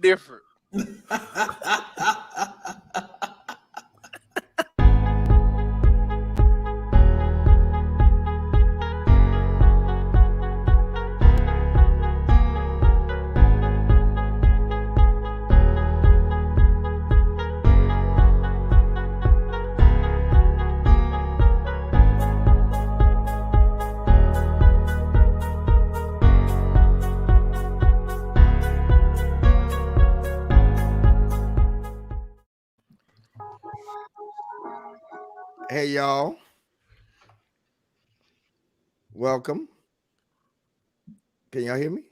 different. Hey, y'all. Welcome. Can y'all hear me?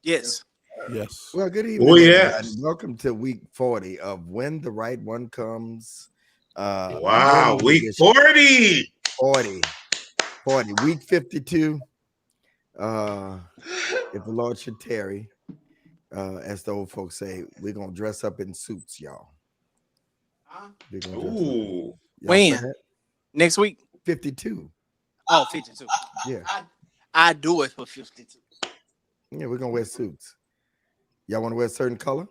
Yes. Yes. Well, good evening, Oh, everybody. yes. Welcome to week 40 of When the Right One Comes. Wow, Monday week edition. 40. 40. Week 52. If the Lord should tarry, as the old folks say, we're going to dress up in suits, y'all. We're gonna dress up. Ooh. Y'all When? say that? Next week? 52. Oh, 52. Yeah. I do it for 52. Yeah, we're going to wear suits. Y'all want to wear a certain color?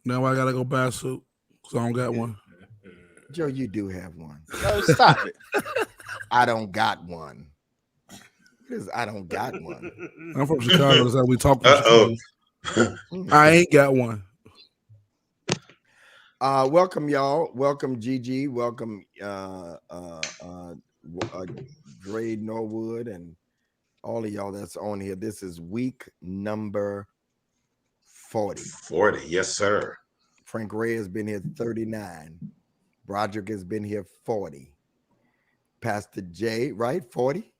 Now I gotta go buy a suit because I don't got one. Joe, you do have one. No, stop it. I don't got one. I don't got one. I'm from Chicago. That's how we talk from Uh-oh. Chicago. I ain't got one. Welcome, y'all. Welcome, Gigi. Welcome, Dre Norwood, and all of y'all that's on here. This is week number 40. 40, yes, sir. Frank Ray has been here 39. Broderick has been here 40. Pastor Jay, right? 40?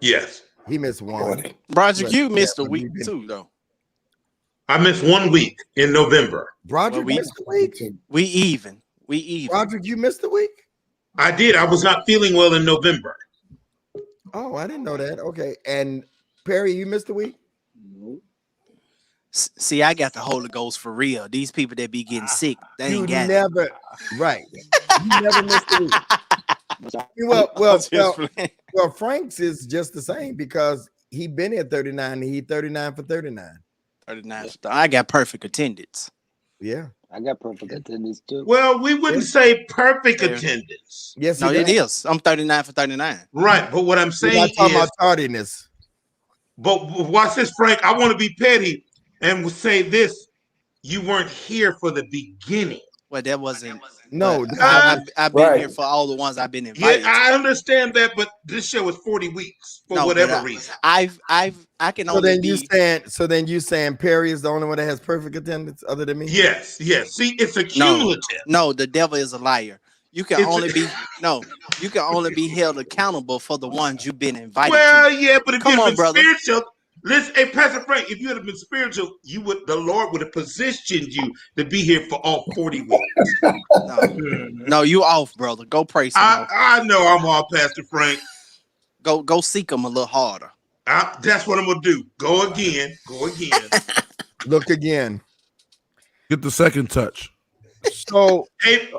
Yes. He missed one. 40. Broderick, you missed a but week we've been- too, though. I missed 1 week in November. Broderick Well, missed a week. We even. Broderick, you missed a week? I did. I was not feeling well in November. Oh, I didn't know that. Okay. And Perry, you missed a week? See, I got the Holy Ghost for real. These people that be getting sick, they You ain't got it. never, right. You never missed a week. Well, Frank's is just the same because he been here 39 and he 39 for 39. 39. I got perfect attendance. Yeah. I got perfect attendance too. Well, we wouldn't say perfect Yeah. attendance. Yes, No, he it does. is. I'm 39 for 39. Right, but what I'm We're saying not talking is, about tardiness. but watch this, Frank. I want to be petty and will say this. You weren't here for the beginning. Well, that wasn't. No, but I've been Right. here for all the ones I've been Yeah, invited I to. understand that, but this show is 40 weeks for No, but whatever reason. I can so only then be. you saying Perry is the only one that has perfect attendance other than me? Yes. See, it's a cumulative. No, the devil is a liar. You can It's- only be you can only be held accountable for the ones you've been invited Well, to. yeah, but if Come you'd on, been brother. spiritual, listen, hey, Pastor Frank, if you had been spiritual, the Lord would have positioned you to be here for all 40 weeks. No, you off, brother. Go pray some more. I know I'm all Pastor Frank. Go seek him a little harder. That's what I'm gonna do. Go again. Look again. Get the second touch. So Hey,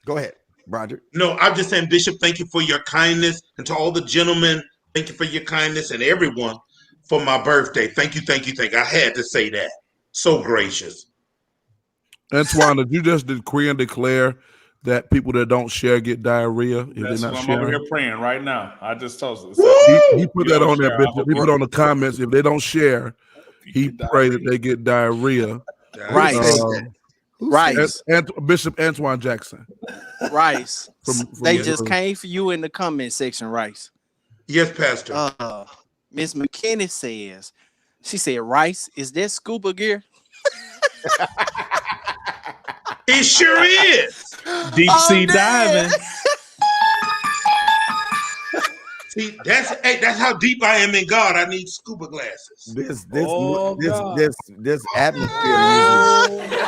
go ahead, Roger. no, I'm just saying, Bishop, thank you for your kindness, and to all the gentlemen, thank you for your kindness, and everyone for my birthday. Thank you. I had to say that. So gracious. Antoine, did you just decree and declare that people that don't share get diarrhea if That's they're what not I'm over sharing? here praying right now. I just told you. He put that on there, share, I Bishop. hope He you put on the comments if they don't share, he pray that they get diarrhea. Rice. Rice. Bishop Antoine Jackson. Rice. From They just came for you in the comment section, Rice. Yes, Pastor. Miss McKinney says, she said, Rice, is that scuba gear? It sure is. Deep sea diving. See, that's how deep I am in God. I need scuba glasses. This atmosphere music.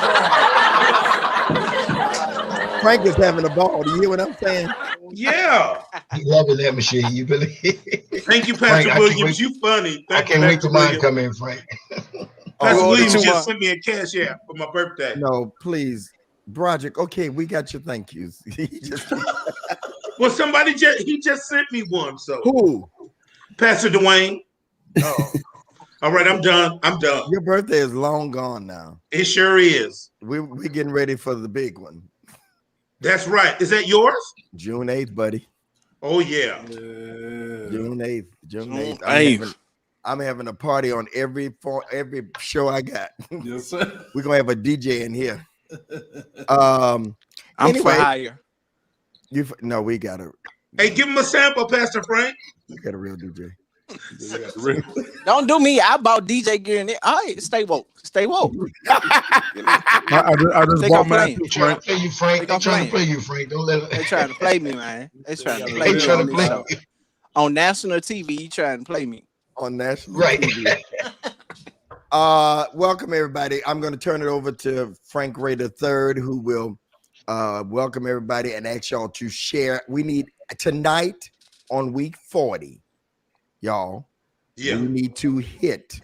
Frank is having a ball. Do you hear what I'm saying? Yeah. He loving that machine. You believe? Thank you, Pastor Frank, Williams. You funny. I can't wait till mine come in, Frank. Pastor Williams you just want? sent me a cash app for my birthday. No, please. Broderick, okay, we got your thank yous. Well, he just sent me one. So Who? Pastor Dwayne. Oh. All right, I'm done. I'm done. Your birthday is long gone now. It sure is. We're getting ready for the big one. That's right. Is that yours? June 8th, buddy. Oh yeah. June 8th. June 8th. Eighth. I'm having a party on every show I got. Yes, sir. We're gonna have a DJ in here. I'm Anyway. for hire. No, we got a Give him a sample, Pastor Frank. real DJ. Don't do me. I bought DJ gear in it. All right, stay woke. Stay woke. I just They bought gonna mine play. too, They trying Frank. to play you, Frank. They They trying to play. play you, Frank. Don't let They it. trying to play me, man. They trying to play They me trying on to this play show. you. On national TV, you trying to play me. On national Right. TV. Welcome everybody. I'm going to turn it over to Frank Ray III, who will welcome everybody and ask y'all to share. We need tonight on week 40, y'all. Yeah. We need to hit,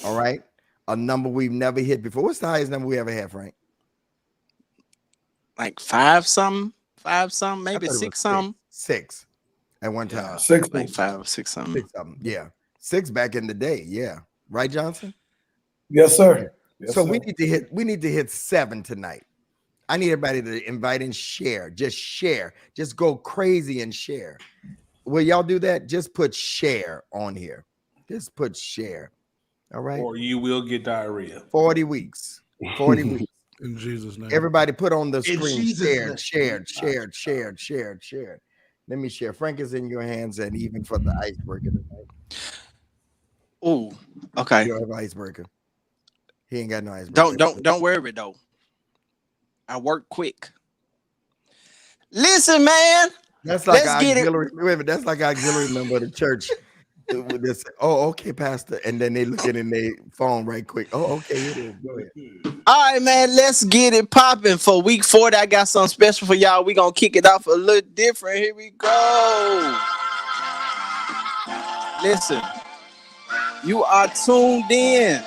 all right, a number we've never hit before. What's the highest number we ever had, Frank? Like five something, maybe I thought it was 6 something. Six at one time. Like 5 or 6 something. Six of them. Yeah. Six back in the day. Yeah. Right, Johnson? Yes, sir. Yes, So sir. we need to hit 7 tonight. I need everybody to invite and share. Just share. Just go crazy and share. Will y'all do that? Just put share on here. Just put share. All right. Or you will get diarrhea. 40 weeks. 40 weeks. In Jesus' name. Everybody put on the screen. Jesus' name. Shared. Let me share. Frank is in your hands, and even for the icebreaker tonight. Ooh, okay. You don't have icebreaker. He ain't got no icebreaker. Don't worry though. I work quick. Listen, man. That's like Let's get it. auxiliary. Wait a minute, that's like auxiliary member of the church. With this, oh, okay, Pastor. And then they look at it in their phone right quick. Oh, okay, it is. Go ahead. All right, man. Let's get it popping for week 40. I got something special for y'all. We gonna kick it off a little different. Here we go. Listen, you are tuned in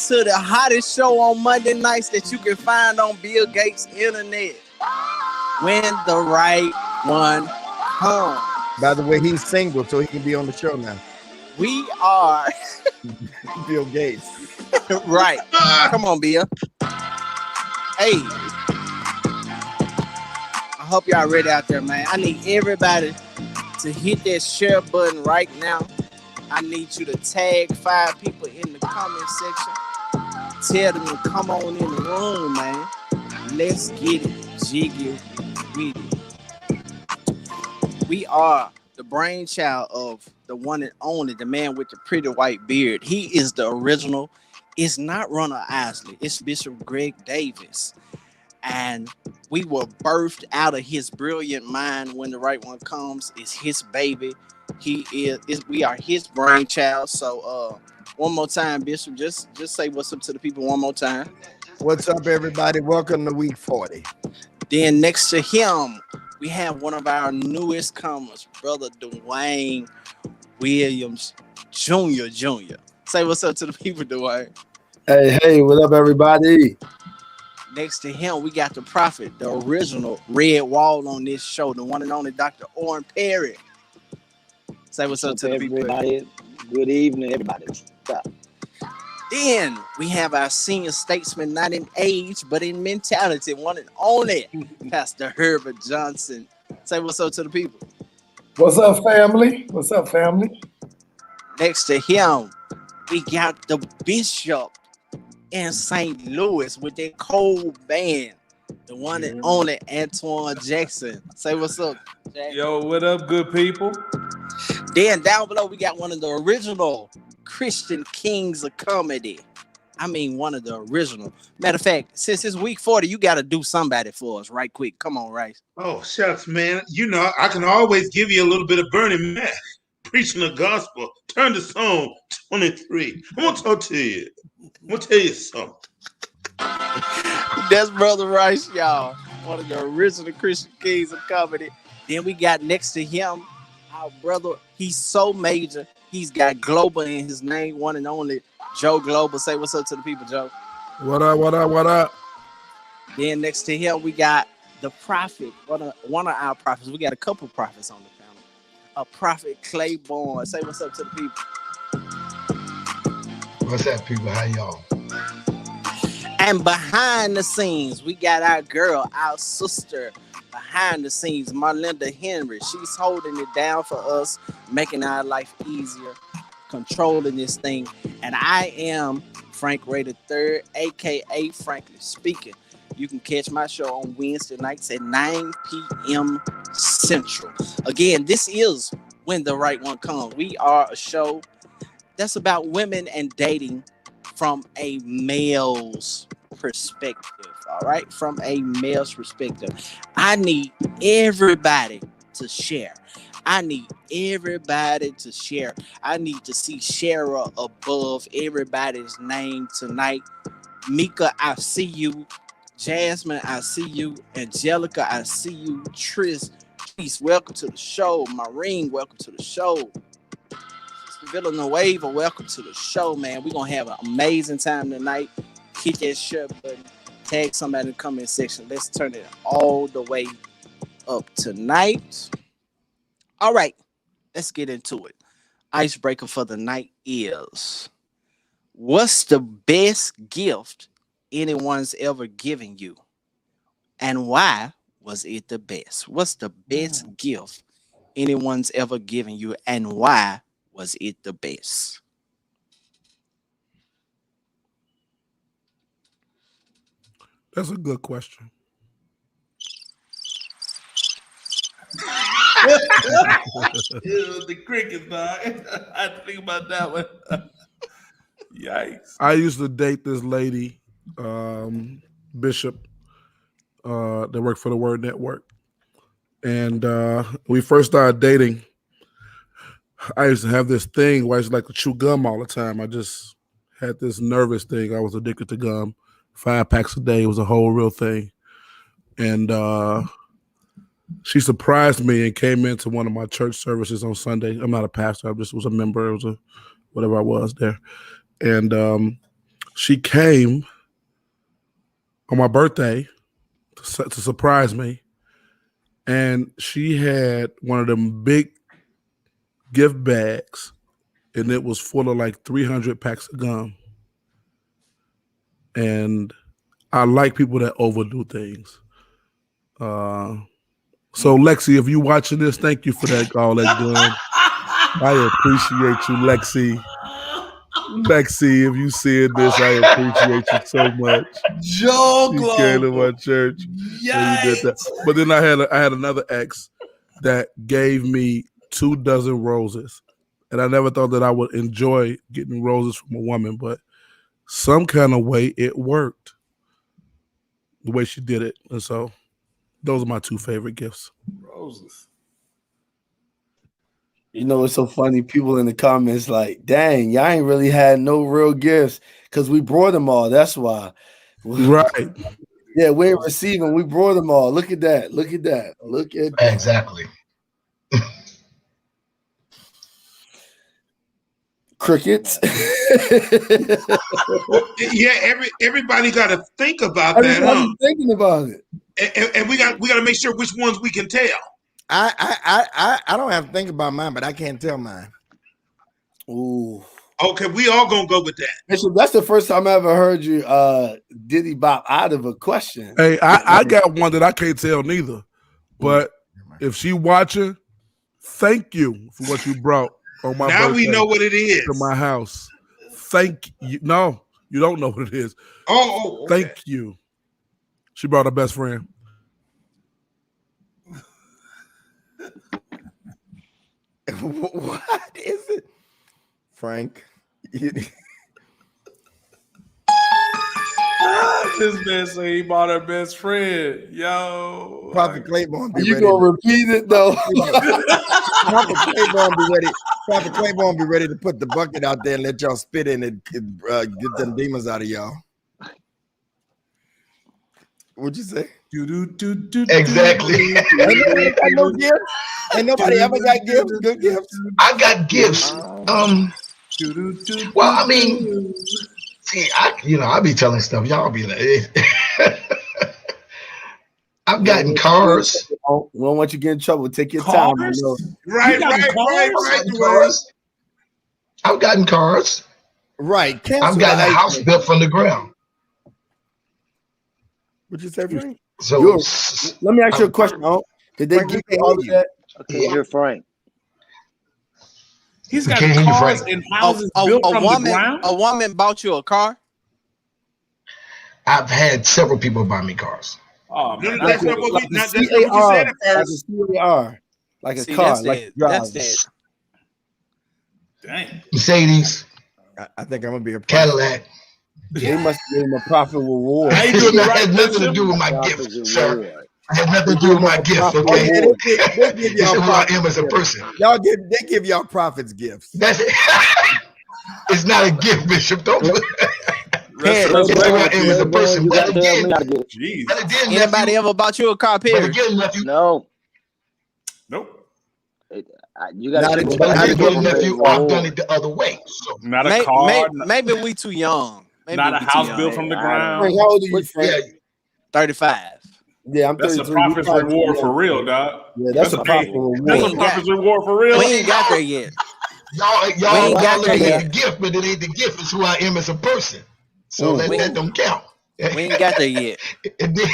to the hottest show on Monday nights that you can find on Bill Gates' internet. When the right one comes. By the way, he's single, so he can be on the show now. We are Bill Gates. right. Come on, Bill. Hey. I hope y'all ready out there, man. I need everybody to hit that share button right now. I need you to tag 5 people in the comment section. Tell them to come on in the room, man. Let's get it jiggy with it. We are the brainchild of the one and only, the man with the pretty white beard. He is the original. It's not Ronald Isley. It's Bishop Greg Davis. And we were birthed out of his brilliant mind. When the right one comes, it's his baby. We are his brainchild. So one more time, Bishop, just say what's up to the people one more time. What's up, everybody? Welcome to week 40. Then next to him, we have one of our newest comers, Brother Dwayne Williams Jr. Say what's up to the people, Dwayne. Hey, what up, everybody? Next to him, we got the prophet, the original red wall on this show, the one and only Dr. Oren Perry. Say what's up to the people. Everybody. Good evening, everybody. What's up? Then we have our senior statesman, not in age, but in mentality, one and only Pastor Herbert Johnson. Say what's up to the people. What's up, family? What's up, family? Next to him, we got the bishop in St. Louis with that cold band, the one and only Antoine Jackson. Say what's up, Jack. Yo, what up, good people? Then down below, we got one of the original Christian kings of comedy. I mean, one of the original. Matter of fact, since it's week 40, you got to do somebody for us right quick. Come on, Rice. Oh, shucks, man. You know, I can always give you a little bit of Bernie Mac preaching the gospel. Turn to Psalm 23. I'm going to talk to you. I'm going to tell you something. That's Brother Rice, y'all. One of the original Christian kings of comedy. Then we got next to him, our brother. He's so major. He's got Global in his name, one and only Joe Global. Say what's up to the people, Joe. What up? Then next to him, we got the prophet, one of our prophets. We got a couple prophets on the panel. A prophet Claiborne. Say what's up to the people. What's up, people? How y'all? And behind the scenes, we got our girl, our sister, behind the scenes, Marlinda Henry. She's holding it down for us, making our life easier, controlling this thing. And I am Frank Ray III, aka Frankly Speaking. You can catch my show on Wednesday nights at 9 p.m. Central. Again, this is When the Right One Comes. We are a show that's about women and dating from a male's perspective. All right, from a male's perspective. I need everybody to share. I need everybody to share. I need to see Shara above everybody's name tonight. Mika, I see you. Jasmine, I see you. Angelica, I see you. Tris, welcome to the show. Maureen, welcome to the show. Villanueva, welcome to the show, man. We're going to have an amazing time tonight. Hit that share button. Tag somebody in the comment section. Let's turn it all the way up tonight. All right, let's get into it. Icebreaker for the night is, what's the best gift anyone's ever given you? And why was it the best? What's the best gift anyone's ever given you? And why was it the best? That's a good question. The crickets, dog. I had to think about that one. Yikes. I used to date this lady, Bishop, that worked for the Word Network. And we first started dating. I used to have this thing where I used to like to chew gum all the time. I just had this nervous thing. I was addicted to gum. 5 packs a day was a whole real thing. And she surprised me and came into one of my church services on Sunday. I'm not a pastor. I just was a member. It was a whatever I was there. And she came on my birthday to surprise me. And she had one of them big gift bags, and it was full of like 300 packs of gum. And I like people that overdo things. So Lexi, if you watching this, thank you for that, all that gum. I appreciate you, Lexi. Lexi, if you seeing this, I appreciate you so much. Joe You came to my church. And you did that. But then I had another ex that gave me 24 roses. And I never thought that I would enjoy getting roses from a woman, but some kind of way it worked. The way she did it. And so those are my 2 favorite gifts. Roses. You know, it's so funny. People in the comments like, dang, y'all ain't really had no real gifts because we brought them all. That's why. Right. Yeah, we ain't receiving. We brought them all. Look at that. Look at that. Look at that. Exactly. Crickets. Yeah, everybody got to think about that, huh? Everybody's thinking about it. And we got to make sure which ones we can tell. I don't have to think about mine, but I can't tell mine. Ooh. Okay, we all gonna go with that. Bishop, that's the first time I ever heard you diddy bop out of a question. Hey, I got one that I can't tell neither. But if she watching, thank you for what you brought on my Now we birthday know what it is. to my house. Thank you. No, you don't know what it is. Oh, okay. Thank you. She brought her best friend. What is it, Frank? This man say he bought her best friend. Yo. Prophet Claiborne be You ready. gonna repeat it though? Prophet Claiborne be ready. Prophet Claiborne be ready to put the bucket out there and let y'all spit in it, get them demons out of y'all. What'd you say? Exactly. Ain't no gifts. Ain't nobody ever got gifts. Good gifts. I got gifts. Well, I mean, see, I be telling stuff. Y'all be like, I've gotten cars. We don't want you to get in trouble. Take your time. Cars? Right, You got cars? right. I've gotten cars. Right. Cancel I've got the a ice house maker. built from the ground. What'd you say, Frank? So Let me ask you a question. Did they Frank, give we you can't all hear of you. that? I can't hear Frank. He's We got can't hear you, cars Frank. and houses built from the ground. A woman bought you a car. I've had several people buy me cars. Oh No, man, that's not what we. Like No, that's not what you CAR, said at like first. a CAR, like a See, car, that's like that. drive. That's that. dang. Mercedes, I think I'm gonna be a Cadillac. They must give him a profit reward. How you doing the It right, has nothing to Bishop? do with my Profit gift, sir. reward. It has nothing to do with my gift, Oh okay? yeah, they give It's y'all who I profits am as a gifts. person. They give y'all profits gifts. That's it. It's not a gift, Bishop. Don't put That's it's who I right. am as a person. You But gotta tell me again, how to get it. Jeez. Anybody nephew, ever bought you a car? but Perry? again, nephew, No, Nope. you gotta Not tell me a- but how to again, get little the nephew, I've done reward. it the other way. So Not a car. Maybe we too young. Maybe Not a we too house young. built from the I ground. Frank, how old are you, Frank? yeah, 35. Yeah, I'm That's a 33. You profits probably reward too for young. real, dog. Yeah, that's a Hey, profit that's reward. a profits reward for real. We ain't got there yet. y'all ain't got looking there at the gift, but it ain't the gift. It's who I am as a person. So We- that don't count. We ain't got there yet. It did-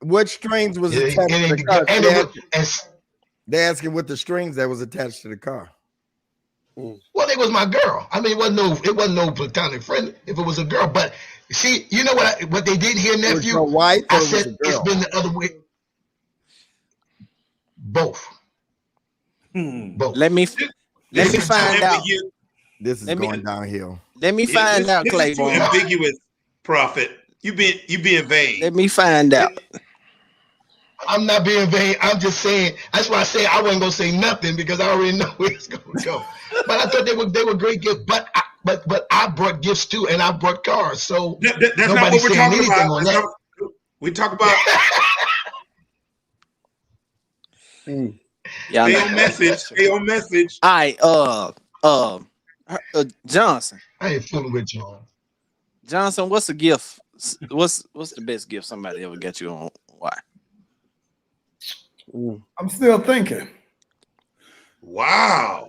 What strings was it attached ain't to the the car? gift. And They asking what the strings that was attached to the car. well, it was my girl. I mean, it wasn't no platonic friend. If it was a girl, but see, you know what they did here, It was nephew? your wife or I it was said a it's girl? been the other way. Both. Both. Let me This is find out. This is Let me- going downhill. Let me find out, This is too Claiborne. ambiguous, Prophet. You being vain. Let me find out. I'm not being vain. I'm just saying. That's why I say I wasn't gonna say nothing because I already know where it's gonna go. But I thought they were great gifts. But I brought gifts too, and I brought cars. So That's not nobody's what we're saying talking anything about. on That's that. not- we talk about Y'all stay know. on message. Stay on message. All right, Johnson. I ain't fooling with y'all. Johnson, what's the gift? What's the best gift somebody ever got you on? Why? I'm still thinking. Wow.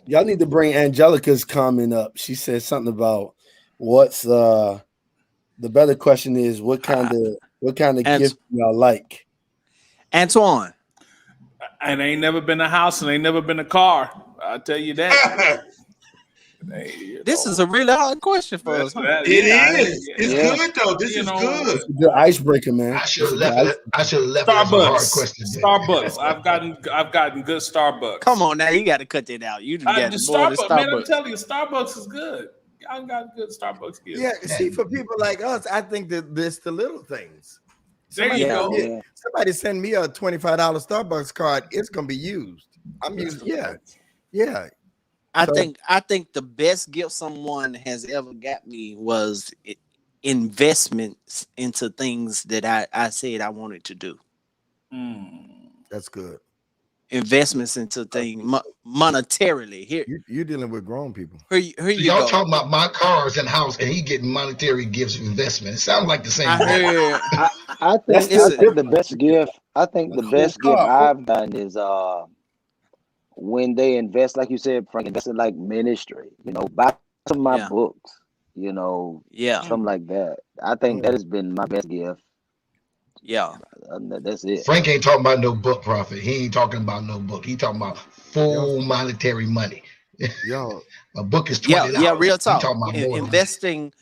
Y'all need to bring Angelica's comment up. She said something about what's the better question is what kind of Ans- gift y'all like? Antoine. And ain't never been a house and ain't never been a car. I'll tell you that. This is a really hard question for us. Huh? It is. It's good though. This is good. It's a good icebreaker, man. I should have left it. I should have left it as a hard question. Starbucks. I've gotten good Starbucks. Come on now, you got to cut that out. You done got The more than Starbucks, man. I'm Starbucks. telling you, Starbucks is good. Y'all got good Starbucks gifts. Yeah, see, for people like us, I think that it's the little things. There you Yeah. go. Yeah. Somebody send me a $25 Starbucks card, it's gonna be used. I'm using, yeah. I So- think the best gift someone has ever got me was investments into things that I said I wanted to do. That's good. Investments into things monetarily. Here You're dealing with grown people. you Y'all go. talking about my cars and house, and he getting monetary gifts of investment. It sounds like the same I thing. heard I think the best gift. I think the best gift car. I've done is when they invest, like you said, Frank, invest in like ministry. You know, buy some of my Yeah. books. You know, yeah, something like that. I think that has been my best gift. yeah. That's it. Frank ain't talking about no book, Prophet. He ain't talking about no book. He talking about full monetary money. Yo, A book is $20. Yeah, real He talk. talking about more than Investing.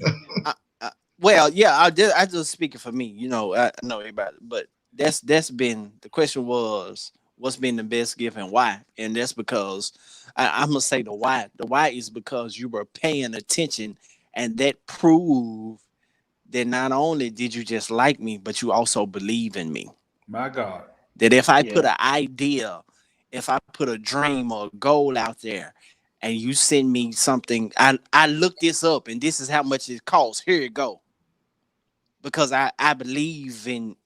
Well, yeah, I just speaking for me. You know, I know everybody, but that's been the question was what's been the best gift and why, and that's because I'm gonna say the why. The why is because you were paying attention, and that proved that not only did you just like me, but you also believe in me. My God. That if I put an idea, if I put a dream or a goal out there, and you send me something, I look this up and this is how much it costs. Here you go. Because I believe in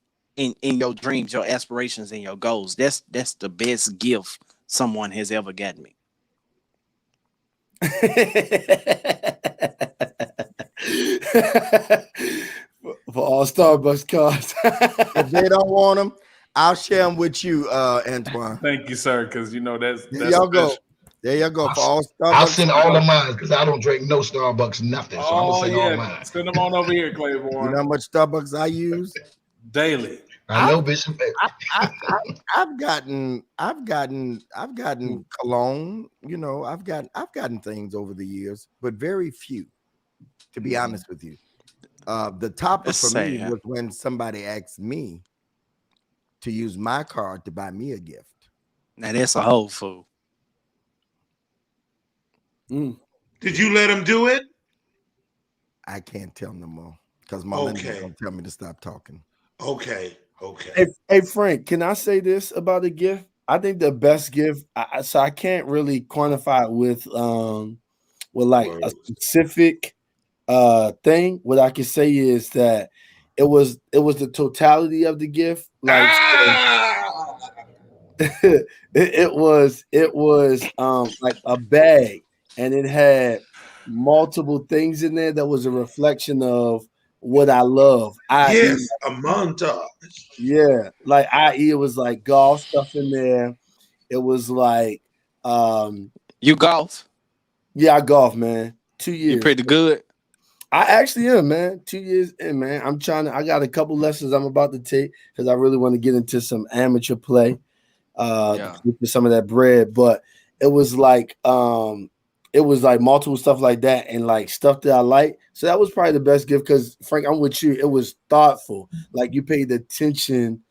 your dreams, your aspirations, and your goals. That's the best gift someone has ever gotten me. For all Starbucks cards. if they don't want them, I'll share them with you, Antoine. Thank you, sir. Because you know that's There y'all go. special. There you go. For all I'll Starbucks. send all of mine because I don't drink no Starbucks, nothing. So I'm Oh gonna send all yeah, mine. send them on over here, You Claiborne. know how much Starbucks I use? Daily. I know, Bishop. I've gotten cologne. You know, I've gotten things over the years, but very few. To be honest with you, the topper That's for me sad. was when somebody asked me to use my card to buy me a gift. Now that's a whole fool. Did you let him do it? I can't tell no more because my manager's Okay. gonna tell me to stop talking. Okay. Okay. Hey Frank, can I say this about a gift? I think the best gift. So I can't really quantify it with like a Words. specific thing. What I can say is that it was the totality of the gift. Like it was like a bag, and it had multiple things in there that was a reflection of what I love. Yes, a montage. Yeah, like i.e. it was like golf stuff in there. It was like You golf? yeah, I golf, man. 2 years. You pretty good? I actually am, man. 2 years in, man. I got a couple lessons I'm about to take because I really want to get into some amateur play. Get some of that bread. But it was like multiple stuff like that and like stuff that I like. So that was probably the best gift because Frank, I'm with you. It was thoughtful. Like you paid attention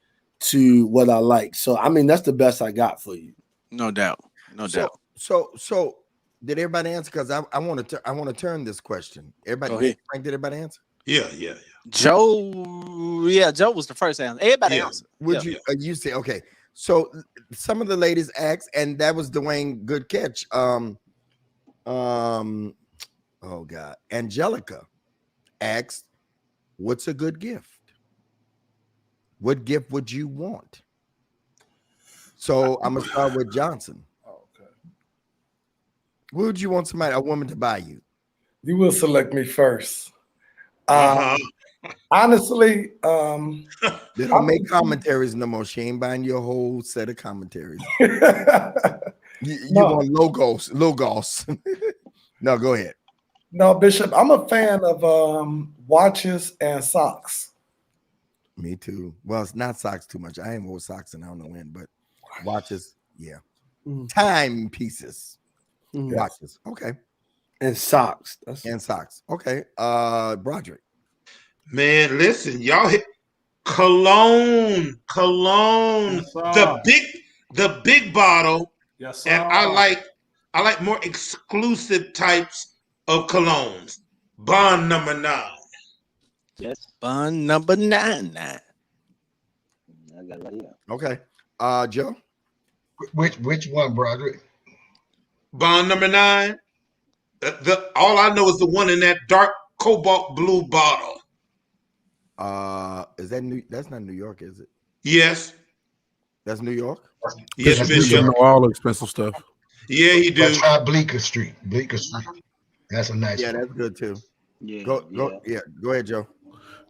to what I like. So I mean, that's the best I got for you. No doubt. No doubt. So did everybody answer? Because I want to turn this question. Everybody, Go ahead. Frank, did everybody answer? Yeah. Joe was the first answer. Everybody Yeah. answered. Would you say okay? So some of the ladies asked, and that was Dwayne. Good catch. Oh God, Angelica asked, "What's a good gift? What gift would you want?" So I'm gonna start with Johnson. Okay. What would you want a woman to buy you? You will select me first. Uh-huh. Honestly, They don't make commentaries no more. She ain't buying your whole set of commentaries. You want logos. No, go ahead. no, Bishop, I'm a fan of watches and socks. Me too. Well, it's not socks too much. I ain't wore socks and I don't know when, but watches, yeah. Time pieces. Watches. Okay. And socks. And socks. Okay. Broderick. Man, listen, y'all hit cologne, Yes, sir. the big bottle, Yes, sir. and I like more exclusive types of colognes. Bond number 9. Yes, Bun number 99. I got it right here. Okay. Joe. Which one, Broderick? Bond number 9. All I know is the one in that dark cobalt blue bottle. Is that that's not New York, is it? Yes. That's New York? Yes, That's Bishop. You know all the expensive stuff. Yeah, he do. But try Bleecker Street. Bleecker Street. That's a nice Yeah, one. that's good too. Yeah, Go ahead, Joe.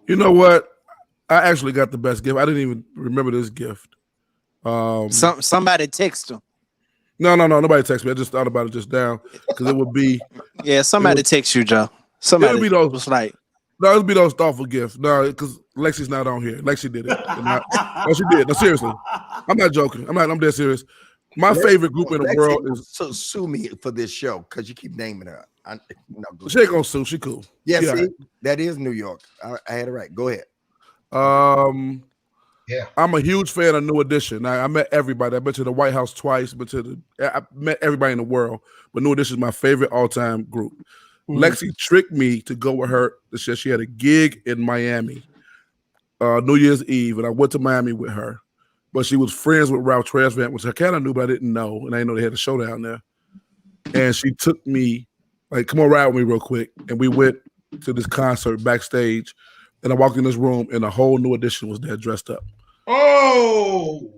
You know what? I actually got the best gift. I didn't even remember this gift. Somebody text him. No, nobody texted me. I just thought about it just now because it would be Yeah, somebody text you, Joe. Somebody be those- was like, no, it'd be those thoughtful gifts. No, because Lexi's not on here. Lexi did it. No, she did. No, seriously. I'm not joking. I'm dead serious. My favorite group in the Lexi world will is sue me for this show because you keep naming her. she ain't gonna sue. She cool. Yeah, Yeah. see, that is New York. I had it right. Go ahead. Yeah. I'm a huge fan of New Edition. I met everybody. I've been to the White House twice, I met everybody in the world. But New Edition is my favorite all-time group. Lexi tricked me to go with her. She had a gig in Miami, New Year's Eve, and I went to Miami with her. But she was friends with Ralph Tresvant, which I kind of knew, but I didn't know. And I didn't know they had a show down there. And she took me, like, come on, ride with me real quick. And we went to this concert backstage. And I walked in this room, and a whole New Edition was there dressed up. Oh.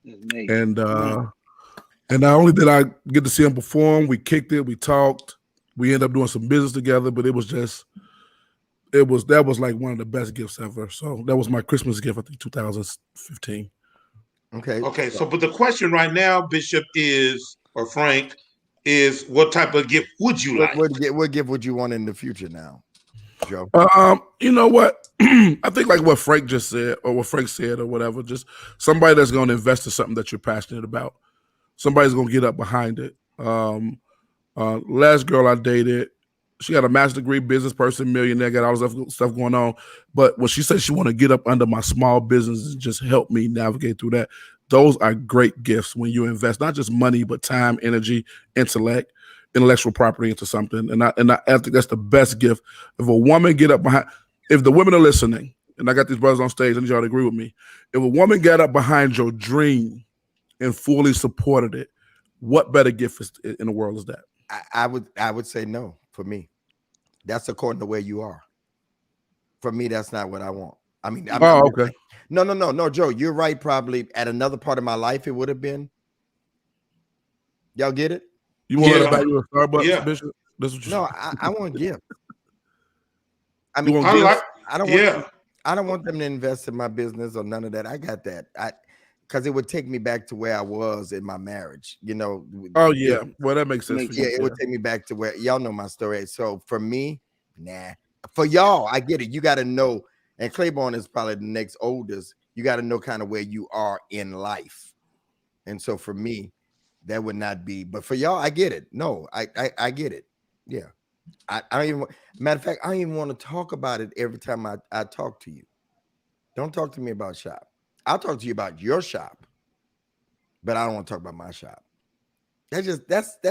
And not only did I get to see him perform, we kicked it, we talked, we ended up doing some business together, but that was like one of the best gifts ever. So that was my Christmas gift, I think 2015. Okay. Okay, so but the question right now, Bishop, is, or Frank, is what type of gift would you like? What gift would you want in the future now, Joe? You know what? I think like what Frank just said, or what Frank said, or whatever. Just somebody that's going to invest in something that you're passionate about. Somebody's going to get up behind it. Last girl I dated, she got a master's degree, business person, millionaire, got all this stuff going on. But when she said she want to get up under my small business and just help me navigate through that, those are great gifts when you invest not just money, but time, energy, intellect, intellectual property into something. And I think that's the best gift. If a woman get up behind, if the women are listening, and I got these brothers on stage, I need y'all to agree with me. If a woman got up behind your dream and fully supported it, what better gift in the world is that? I would say no for me. That's according to where you are. For me, that's not what I want. I mean, okay. No, Joe, you're right. Probably at another part of my life, it would have been. Y'all get it? You want to buy you a Starbucks, Bishop? That's what you I want gifts. I mean, I don't want them to invest in my business or none of that. I got that. Because it would take me back to where I was in my marriage, you know. Oh yeah, well that makes sense. It would take me back to where y'all know my story. So for me, nah. For y'all, I get it. You got to know, and Claiborne is probably the next oldest. You got to know kind of where you are in life, and so for me, that would not be. But for y'all, I get it. No, I get it. Yeah, I don't even. Matter of fact, I don't even want to talk about it every time I talk to you. Don't talk to me about shop. I'll talk to you about your shop, but I don't want to talk about my shop. That's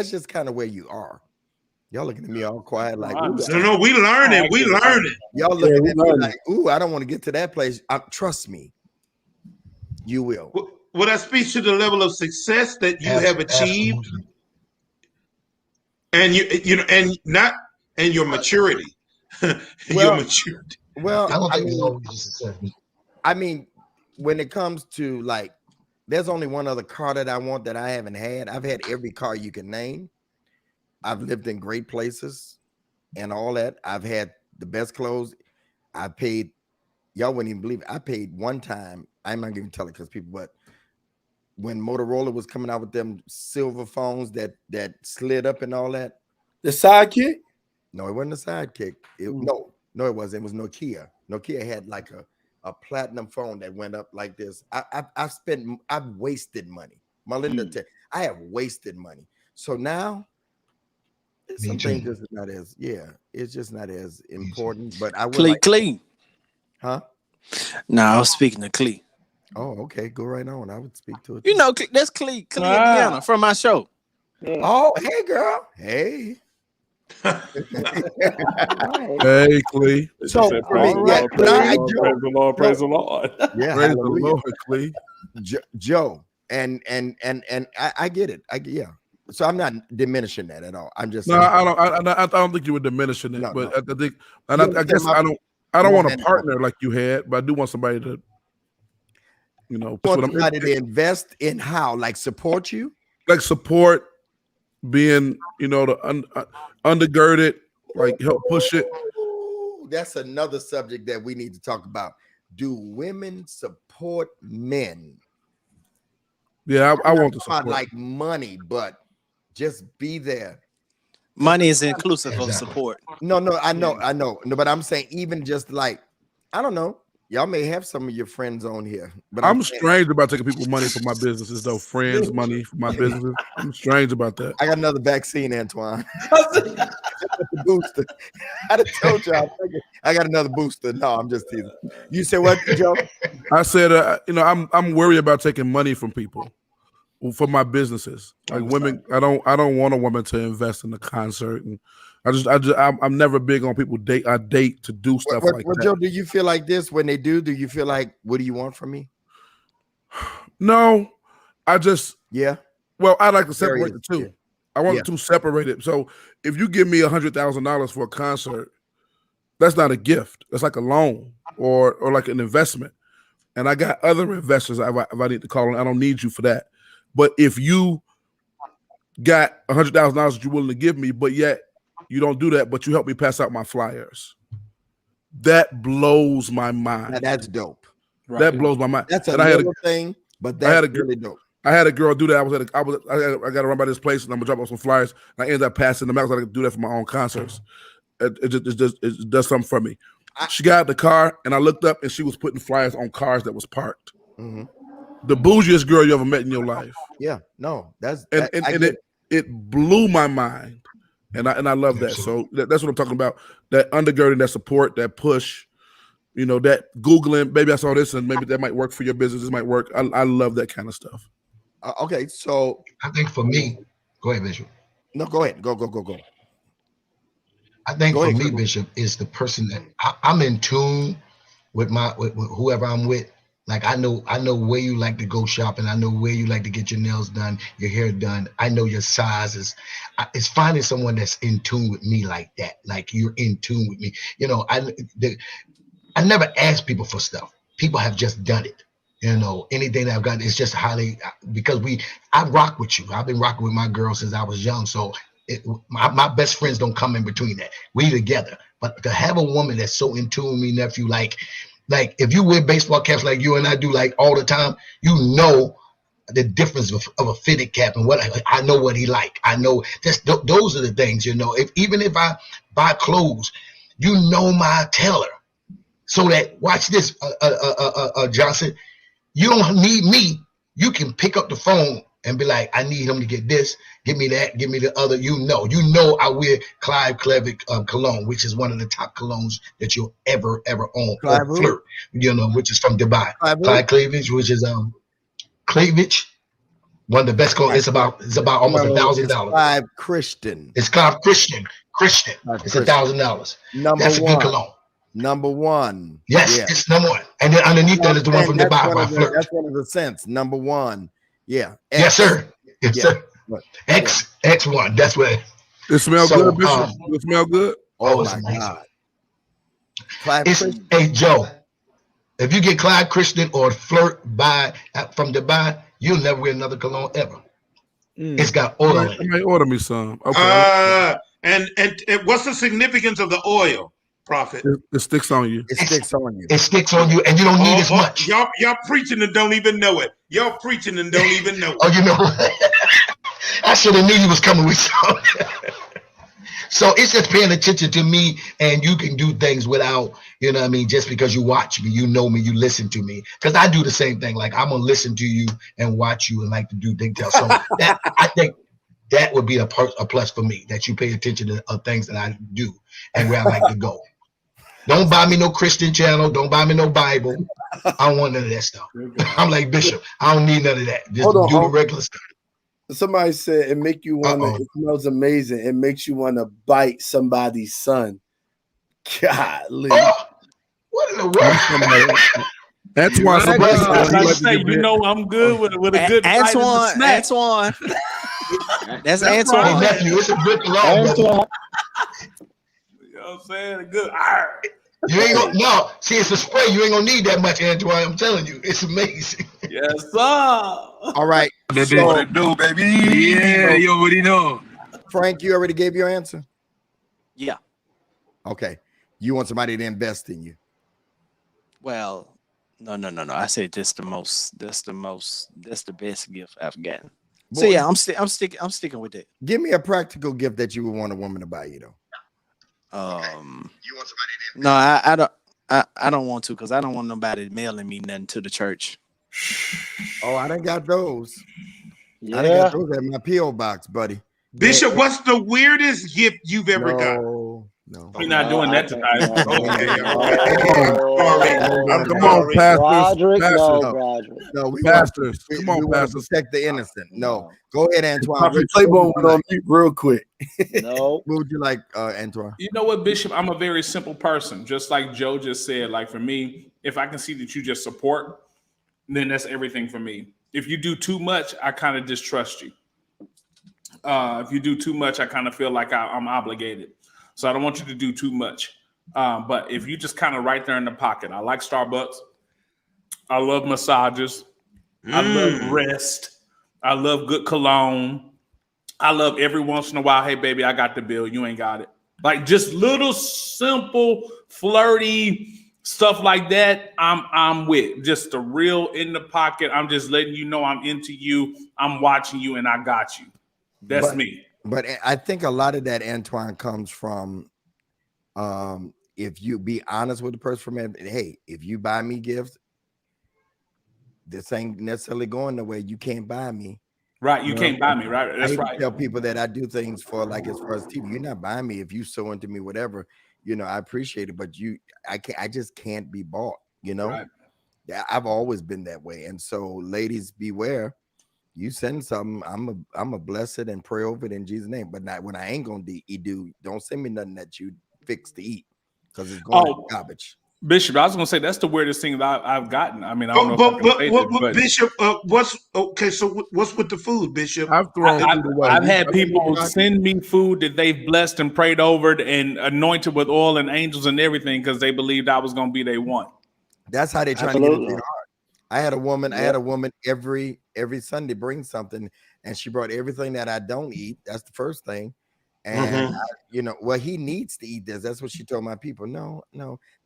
just kind of where you are. Y'all looking at me all quiet like, no, we learning. Y'all looking at me like, ooh, I don't want to get to that place. Trust me, you will. Well, that speaks to the level of success that you have achieved, and and your maturity. Your maturity. Well, I mean, when it comes to like, there's only one other car that I want that I haven't had. I've had every car you can name. I've lived in great places and all that. I've had the best clothes. I paid, y'all wouldn't even believe it. I paid one time. I'm not going to tell it because people, but when Motorola was coming out with them silver phones that slid up and all that. The Sidekick? No, it wasn't a Sidekick. No, it wasn't. It was Nokia. Nokia had like a platinum phone that went up like this. I've wasted money. Melinda, I have wasted money. So now something just not as it's just not as important. But I would Clee. Huh? No, I was speaking to Clee. Oh, okay. Go right on. I would speak to it. You know, that's Clee Indiana from my show. Yeah. Oh, hey girl. Hey. Hey, Clee. So for me, praise the Lord. Yeah, praise the Lord, Clee. Joe, and I get it. So I'm not diminishing that at all. I'm just saying, I don't think you were diminishing it, but I think, and I guess I don't want a partner like you had, but I do want somebody to, somebody to invest in how, like support you, like support. Being, the undergirded, like help push it. That's another subject that we need to talk about. Do women support men? Yeah, I want to support. Like money, but just be there. Money is inclusive of support. No, I know. No, but I'm saying even just like, I don't know. Y'all may have some of your friends on here, but I'm strange about taking people's money for my businesses, though. Friends' money for my businesses. I'm strange about that. I got another vaccine, Antoine. The booster. I done told y'all I got another booster. No, I'm just teasing. You said what, Joe? I said, I'm worried about taking money from people for my businesses. Like women, I don't want a woman to invest in the concert, and I'm never big on people date to do stuff like that. Joe, do you feel like this when they do? Do you feel like, what do you want from me? No, well, I like to separate the two. Yeah. I want to separate it. So if you give me $100,000 for a concert, that's not a gift. That's like a loan or like an investment. And I got other investors if I need to call in. I don't need you for that. But if you got $100,000 that you're willing to give me, but yet you don't do that, but you help me pass out my flyers, that blows my mind. Now that's dope. Right. That blows my mind. That's a little thing, but that's really dope. I had a girl do that. I got to run by this place and I'm gonna drop off some flyers. And I ended up passing them out because I could do that for my own concerts. It does something for me. She got out the car and I looked up and she was putting flyers on cars that was parked. Mm-hmm. The bougiest girl you ever met in your life. Yeah, no, it blew my mind, and I love that. So that's what I'm talking about. That undergirding, that support, that push. You know, that Googling, maybe I saw this and maybe that might work for your business. This might work. I love that kind of stuff. Okay, so I think for me, go ahead, Bishop. No, go ahead. Go. I think for me, Bishop, is the person that I'm in tune with with whoever I'm with. Like I know where you like to go shopping. I know where you like to get your nails done, your hair done. I know your sizes. It's finding someone that's in tune with me like that. Like you're in tune with me. You know, I never ask people for stuff. People have just done it. You know, anything that I've got, it's just because I rock with you. I've been rocking with my girl since I was young. So my best friends don't come in between that. We together. But to have a woman that's so in tune with me, nephew, like if you wear baseball caps like you and I do like all the time, you know the difference of a fitted cap and what I know what he like. I know those are the things, you know. Even if I buy clothes, you know my tailor. So that, watch this, Johnson, you don't need me. You can pick up the phone and be like, I need him to get this, give me that, give me the other. You know I wear Clive Clevic cologne, which is one of the top colognes that you'll ever own. Or Flirt, you know, which is from Dubai. Clive Cleavage, which is Cleavage, one of the best colognes. It's about almost $1,000. Clive Christian. It's Clive Christian. It's $1,000. That's a good cologne. Number one. Yes, yeah. It's number one. And then underneath that is the one from Dubai by Flirt. That's one of the scents. Number one. Yeah. Yes, sir. Yes, sir. X1. That's what it smells good, Bishop. It smell good. Oh my God. Hey, Joe, if you get Clive Christian or Flirt from Dubai, you'll never wear another cologne ever. It's got oil in it. You might order me some. Okay. And what's the significance of the oil? Prophet. It sticks on you. It sticks on you. It sticks on you, and you don't need as much. Y'all preaching and don't even know it. Y'all preaching and don't even know it. Oh, you know, I should have knew you was coming with something. So it's just paying attention to me, and you can do things without, you know what I mean, just because you watch me, you know me, you listen to me. Because I do the same thing. Like, I'm going to listen to you and watch you and like to do details. So I think that would be a plus for me, that you pay attention to things that I do and where I like to go. Don't buy me no Christian channel. Don't buy me no Bible. I don't want none of that stuff. I'm like Bishop. I don't need none of that. Just do the regular stuff. Somebody said it make you want to. It smells amazing. It makes you want to bite somebody's son. Golly. What in the world? That's why somebody you know I'm good with a good Antoine. That's Antoine. Nephew, it's a good cologne. You know what I'm saying? A good. You ain't gonna see. It's a spray. You ain't gonna need that much, Antoine. I'm telling you, it's amazing. Yes, sir. All right. That's what it do, baby. Yeah, you already know. Frank, you already gave your answer? Yeah. Okay. You want somebody to invest in you? Well, no. I said that's the best gift I've gotten. Boy, so yeah, I'm sticking with it. Give me a practical gift that you would want a woman to buy you, though. You want somebody to No, I don't want to, because I don't want nobody mailing me nothing to the church. Oh, I done got those. Yeah. I done got those at my P.O. box, buddy. Bishop, what's the weirdest gift you've ever got? No. We're not doing that tonight. Come on, pastors. Pastors. Come on, pastors. Protect the innocent. No. Go ahead, Antoine. Playboy went on mute real quick. No. What would you like, Antoine? You know what, Bishop? I'm a very simple person. Just like Joe just said, like for me, if I can see that you just support, then that's everything for me. If you do too much, I kind of distrust you. If you do too much, I kind of feel like I'm obligated. So I don't want you to do too much. But if you just kind of right there in the pocket, I like Starbucks. I love massages. I love rest. I love good cologne. I love every once in a while, hey, baby, I got the bill. You ain't got it. Like just little simple, flirty stuff like that, I'm with. Just the real in the pocket. I'm just letting you know I'm into you. I'm watching you, and I got you. That's me. But I think a lot of that, Antoine, comes from if you be honest with the person, hey, if you buy me gifts, this ain't necessarily going the way. You can't buy me. Right, you can't buy me, right? That's right. I tell people that I do things for, like, as far as TV, you're not buying me. If you sew into me, whatever, I appreciate it, but I just can't be bought, Right. I've always been that way. And so, ladies, beware. You send something, I'm a bless it and pray over it in Jesus' name. But not when I ain't gonna don't send me nothing that you fix to eat, because it's going to garbage. Bishop, I was going to say that's the weirdest thing that I've gotten. I mean, I don't know. But Bishop, what's okay? So what's with the food, Bishop? I've had people send me food that they've blessed and prayed over and anointed with oil and angels and everything because they believed I was going to be their one. That's how they try to get into your heart. I had a woman every Sunday bring something, and she brought everything that I don't eat. That's the first thing. And he needs to eat this. That's what she told my people. No,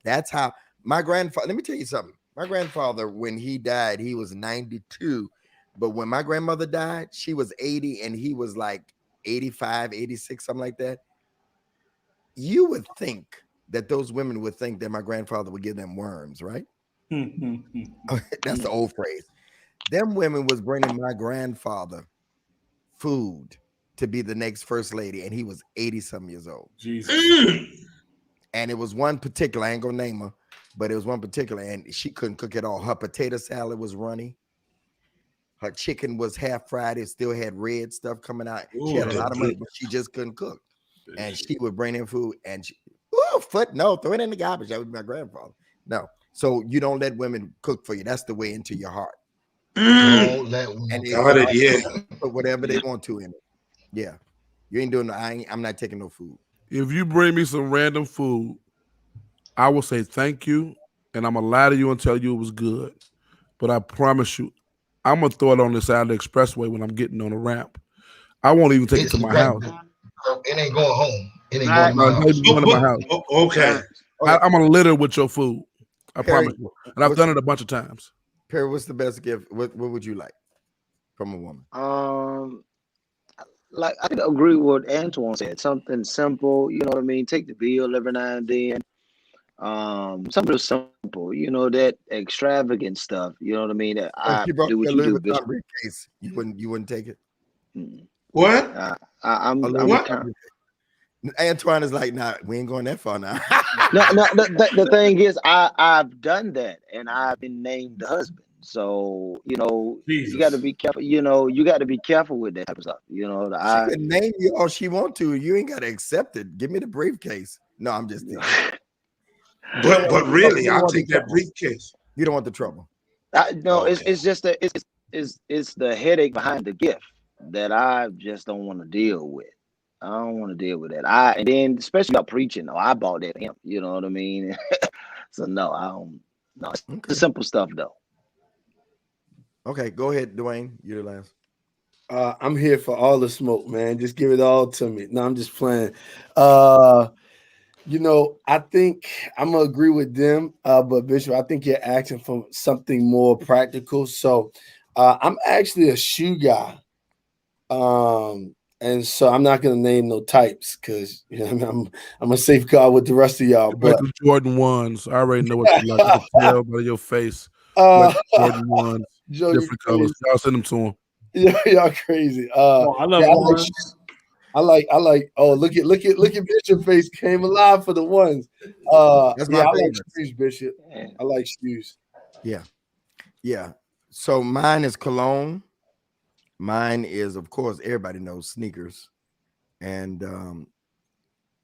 that's how my grandfather. Let me tell you something. My grandfather, when he died, he was 92. But when my grandmother died, she was 80, and he was like 85, 86, something like that. You would think that those women would think that my grandfather would give them worms, right? That's the old phrase. Them women was bringing my grandfather food to be the next first lady, and he was 80-some years old. Jesus. And it was one particular, I ain't gonna name her, but it was one particular, and she couldn't cook at all. Her potato salad was runny. Her chicken was half fried. It still had red stuff coming out. She had a lot of money, but she just couldn't cook. And she would bring in food, and throw it in the garbage. That was my grandfather. No. So you don't let women cook for you. That's the way into your heart. Don't let women put whatever they want to in it. Yeah. You ain't doing I'm not taking no food. If you bring me some random food, I will say thank you, and I'm gonna lie to you and tell you it was good. But I promise you, I'm gonna throw it on the side of the expressway when I'm getting on the ramp. I won't even take it to my house. It ain't going home. It ain't going to my house. Okay. I'm gonna litter with your food. I promise you. And I've done it a bunch of times. Perry, what's the best gift? What would you like from a woman? Like, I can agree with what Antoine said. Something simple, you know what I mean? Take the bill every now and then. Something simple, that extravagant stuff, you know what I mean? That I you brought do what you you do. Briefcase, you wouldn't take it. What? I'm Antoine is like, nah, we ain't going that far now. No. The thing is, I've done that, and I've been named the husband. So you got to be careful. You got to be careful with that type of stuff. She can name you all she want to. You ain't got to accept it. Give me the briefcase. No, I'm just kidding. But really, I'll take that briefcase. You don't want the trouble. No, okay. It's just it's the headache behind the gift that I just don't want to deal with. I don't want to deal with that. And then especially about preaching. No, I bought that for him. You know what I mean? So no, I don't. No, it's the simple stuff though. Okay, go ahead, Dwayne. You're the last. I'm here for all the smoke, man. Just give it all to me. No, I'm just playing. I think I'm gonna agree with them, but Bishop, I think you're asking for something more practical. So I'm actually a shoe guy. And so I'm not gonna name no types because I'm a safeguard with the rest of y'all. But the Jordan 1s, I already know what you like. I can tell by your face. Jordan 1s, different colors. Y'all send them to him. Yeah, y'all crazy. I love I like. Oh, look at Bishop face came alive for the ones. That's my favorite. I like shoes, Bishop. I like shoes. Yeah. So mine is cologne. Mine is, of course, everybody knows sneakers and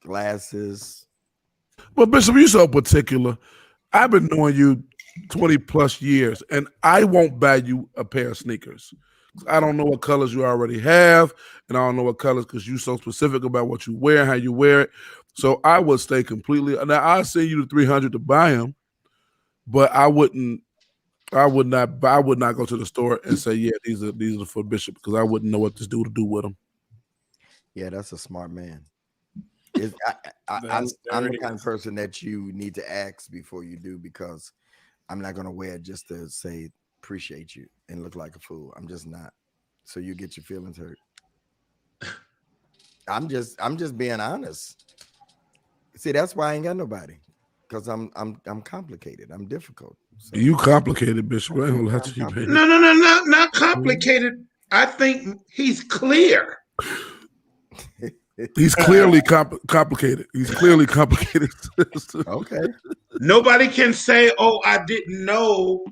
glasses. Well, Bishop, you're so particular. I've been knowing you 20 plus years, and I won't buy you a pair of sneakers. I don't know what colors you already have, and I don't know what colors because you're so specific about what you wear, how you wear it. So I would stay completely. Now I'll send you the $300 to buy them, but I would not go to the store and say, yeah, these are for Bishop because I wouldn't know what this dude to do with them. Yeah, that's a smart man. I'm the kind of person that you need to ask before you do, because I'm not gonna wear it just to say appreciate you and look like a fool. I'm just not. So you get your feelings hurt. I'm just being honest. See, that's why I ain't got nobody, because I'm complicated. I'm difficult. So. You complicated, Bishop. I ain't gonna lie to you, baby. No, not complicated. I think he's clear. He's clearly complicated. He's clearly complicated. Okay. Nobody can say, "Oh, I didn't know."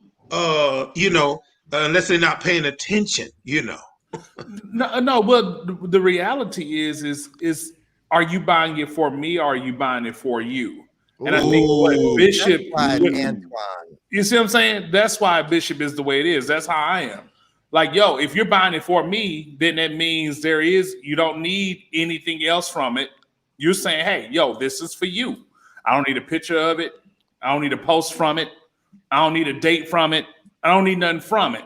Unless they're not paying attention. No. Well, the reality is, are you buying it for me, or are you buying it for you? And I think what Bishop, Antoine. You see what I'm saying? That's why Bishop is the way it is. That's how I am. Like, yo, if you're buying it for me, then that means you don't need anything else from it. You're saying, hey, yo, this is for you. I don't need a picture of it. I don't need a post from it. I don't need a date from it. I don't need nothing from it.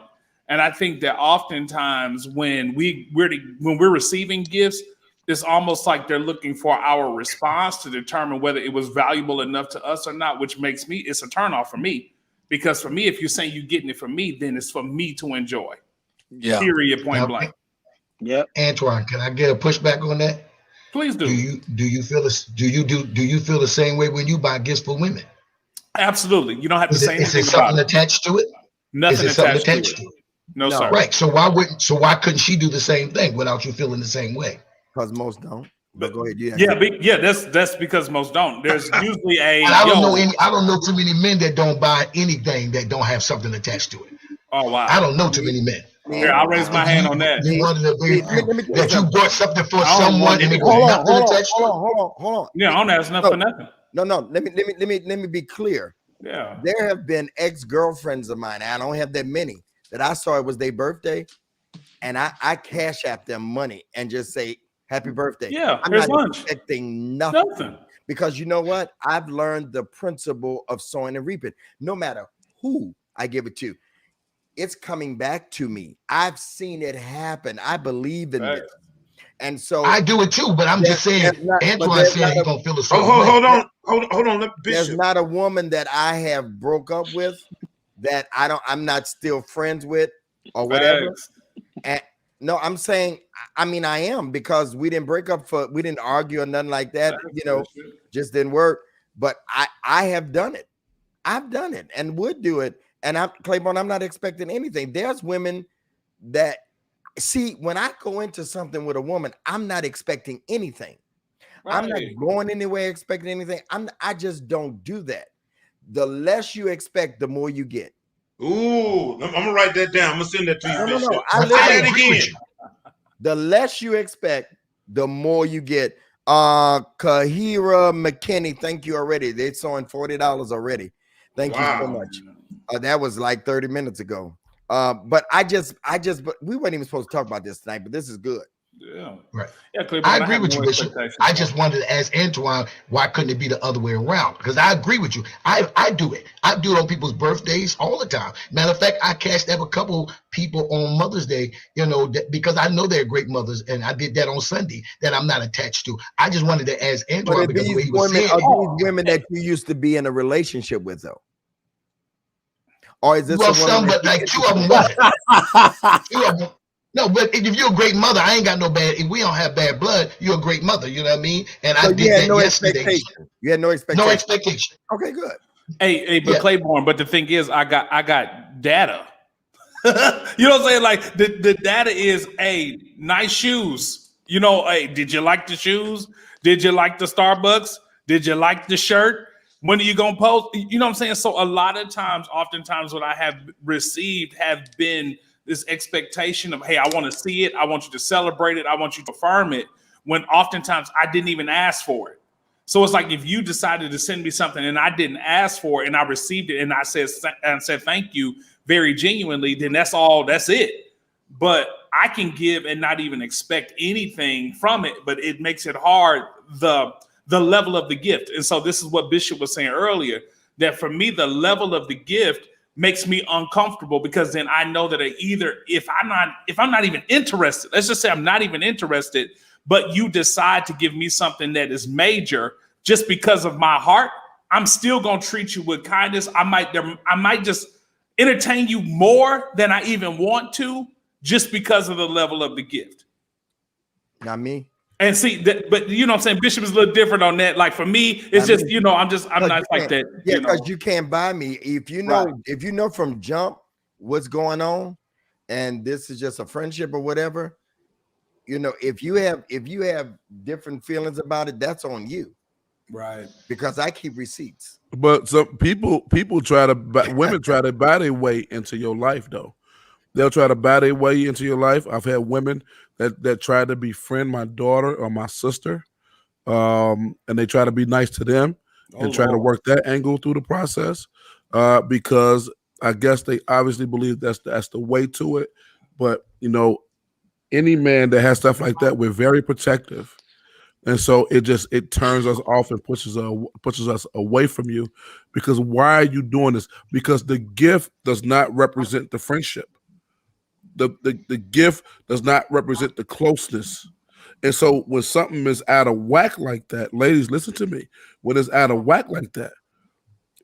And I think that oftentimes when we're receiving gifts, it's almost like they're looking for our response to determine whether it was valuable enough to us or not, which makes it's a turnoff for me. Because for me, if you're saying you're getting it from me, then it's for me to enjoy. Yeah. Period. Point blank. Yep. Antoine, can I get a pushback on that? Please do. Do you feel the same way when you buy gifts for women? Absolutely. You don't have to say anything. Is there something attached to it? Nothing attached to it. No, sir. Right. So why couldn't she do the same thing without you feeling the same way? Because most don't. But go ahead. That's because most don't. There's usually I don't know too many men that don't buy anything that don't have something attached to it. Oh wow. I don't know too many men. Here, I'll raise my hand on that. You wanted to be that you bought something for someone and it was nothing attached to it. Hold on. Yeah, I don't ask nothing for nothing. No. Let me be clear. Yeah. There have been ex-girlfriends of mine. I don't have that many that I saw it was their birthday, and I cash app them money and just say happy birthday. Yeah, I'm not expecting nothing. Because you know what? I've learned the principle of sowing and reaping. No matter who I give it to, it's coming back to me. I've seen it happen. I believe in this. And so I do it too, but I'm just saying Antoine said he's gonna feel the same. Hold on. There's not a woman that I have broke up with that I'm not still friends with or whatever. And no, I'm saying, I am, because we didn't break up we didn't argue or nothing like that, just didn't work. But I have done it. I've done it and would do it. And Claiborne, I'm not expecting anything. There's women that see, when I go into something with a woman, I'm not expecting anything. Right. I'm not going anywhere expecting anything. I just don't do that. The less you expect, the more you get. Ooh, I'm gonna write that down. I'm gonna send that to you. No. I agree with you. The less you expect, the more you get. Kahira McKinney, thank you already. They're sewing $40 already. Thank you so much. That was like 30 minutes ago. But but we weren't even supposed to talk about this tonight, but this is good. Yeah. Right. Yeah, I agree with you, Bishop. I just wanted to ask Antoine, why couldn't it be the other way around? Because I agree with you. I do it. I do it on people's birthdays all the time. Matter of fact, I cashed out a couple people on Mother's Day, because I know they're great mothers, and I did that on Sunday that I'm not attached to. I just wanted to ask Antoine because the way he was saying are these women that you used to be in a relationship with, though? Or is this some, but like two of them wasn't. Two of them. No, but if you're a great mother, I ain't got no bad. If we don't have bad blood, you're a great mother. You know what I mean? And so I did that yesterday. You had no expectation. No expectation. Okay, good. Hey, but Claiborne. But the thing is, I got data. You know what I'm saying? Like the data is, nice shoes. Did you like the shoes? Did you like the Starbucks? Did you like the shirt? When are you gonna post? You know what I'm saying? So a lot of times, oftentimes, what I have received have been this expectation of, hey, I want to see it. I want you to celebrate it. I want you to affirm it. When oftentimes I didn't even ask for it. So it's like if you decided to send me something and I didn't ask for it and I received it and I said thank you very genuinely, then that's it. But I can give and not even expect anything from it, but it makes it hard, the level of the gift. And so this is what Bishop was saying earlier, that for me, the level of the gift makes me uncomfortable, because then I know that if I'm not even interested, let's just say I'm not even interested, but you decide to give me something that is major just because of my heart, I'm still gonna treat you with kindness. I might just entertain you more than I even want to, just because of the level of the gift. Not me. And see that, but you know what I'm saying? Bishop is a little different on that. Like for me, it's just, I'm not like that. Yeah, because you can't buy me. If you know from jump what's going on, and this is just a friendship or whatever, if you have different feelings about it, that's on you. Right. Because I keep receipts. But some women try to buy their way into your life, though. They'll try to buy their way into your life. I've had women that try to befriend my daughter or my sister, and they try to be nice to them and try to work that angle through the process, because I guess they obviously believe that's the way to it. But any man that has stuff like that, we're very protective. And so it turns us off and pushes us away from you, because why are you doing this? Because the gift does not represent the friendship. The gift does not represent the closeness. And so when something is out of whack like that, ladies, listen to me. When it's out of whack like that,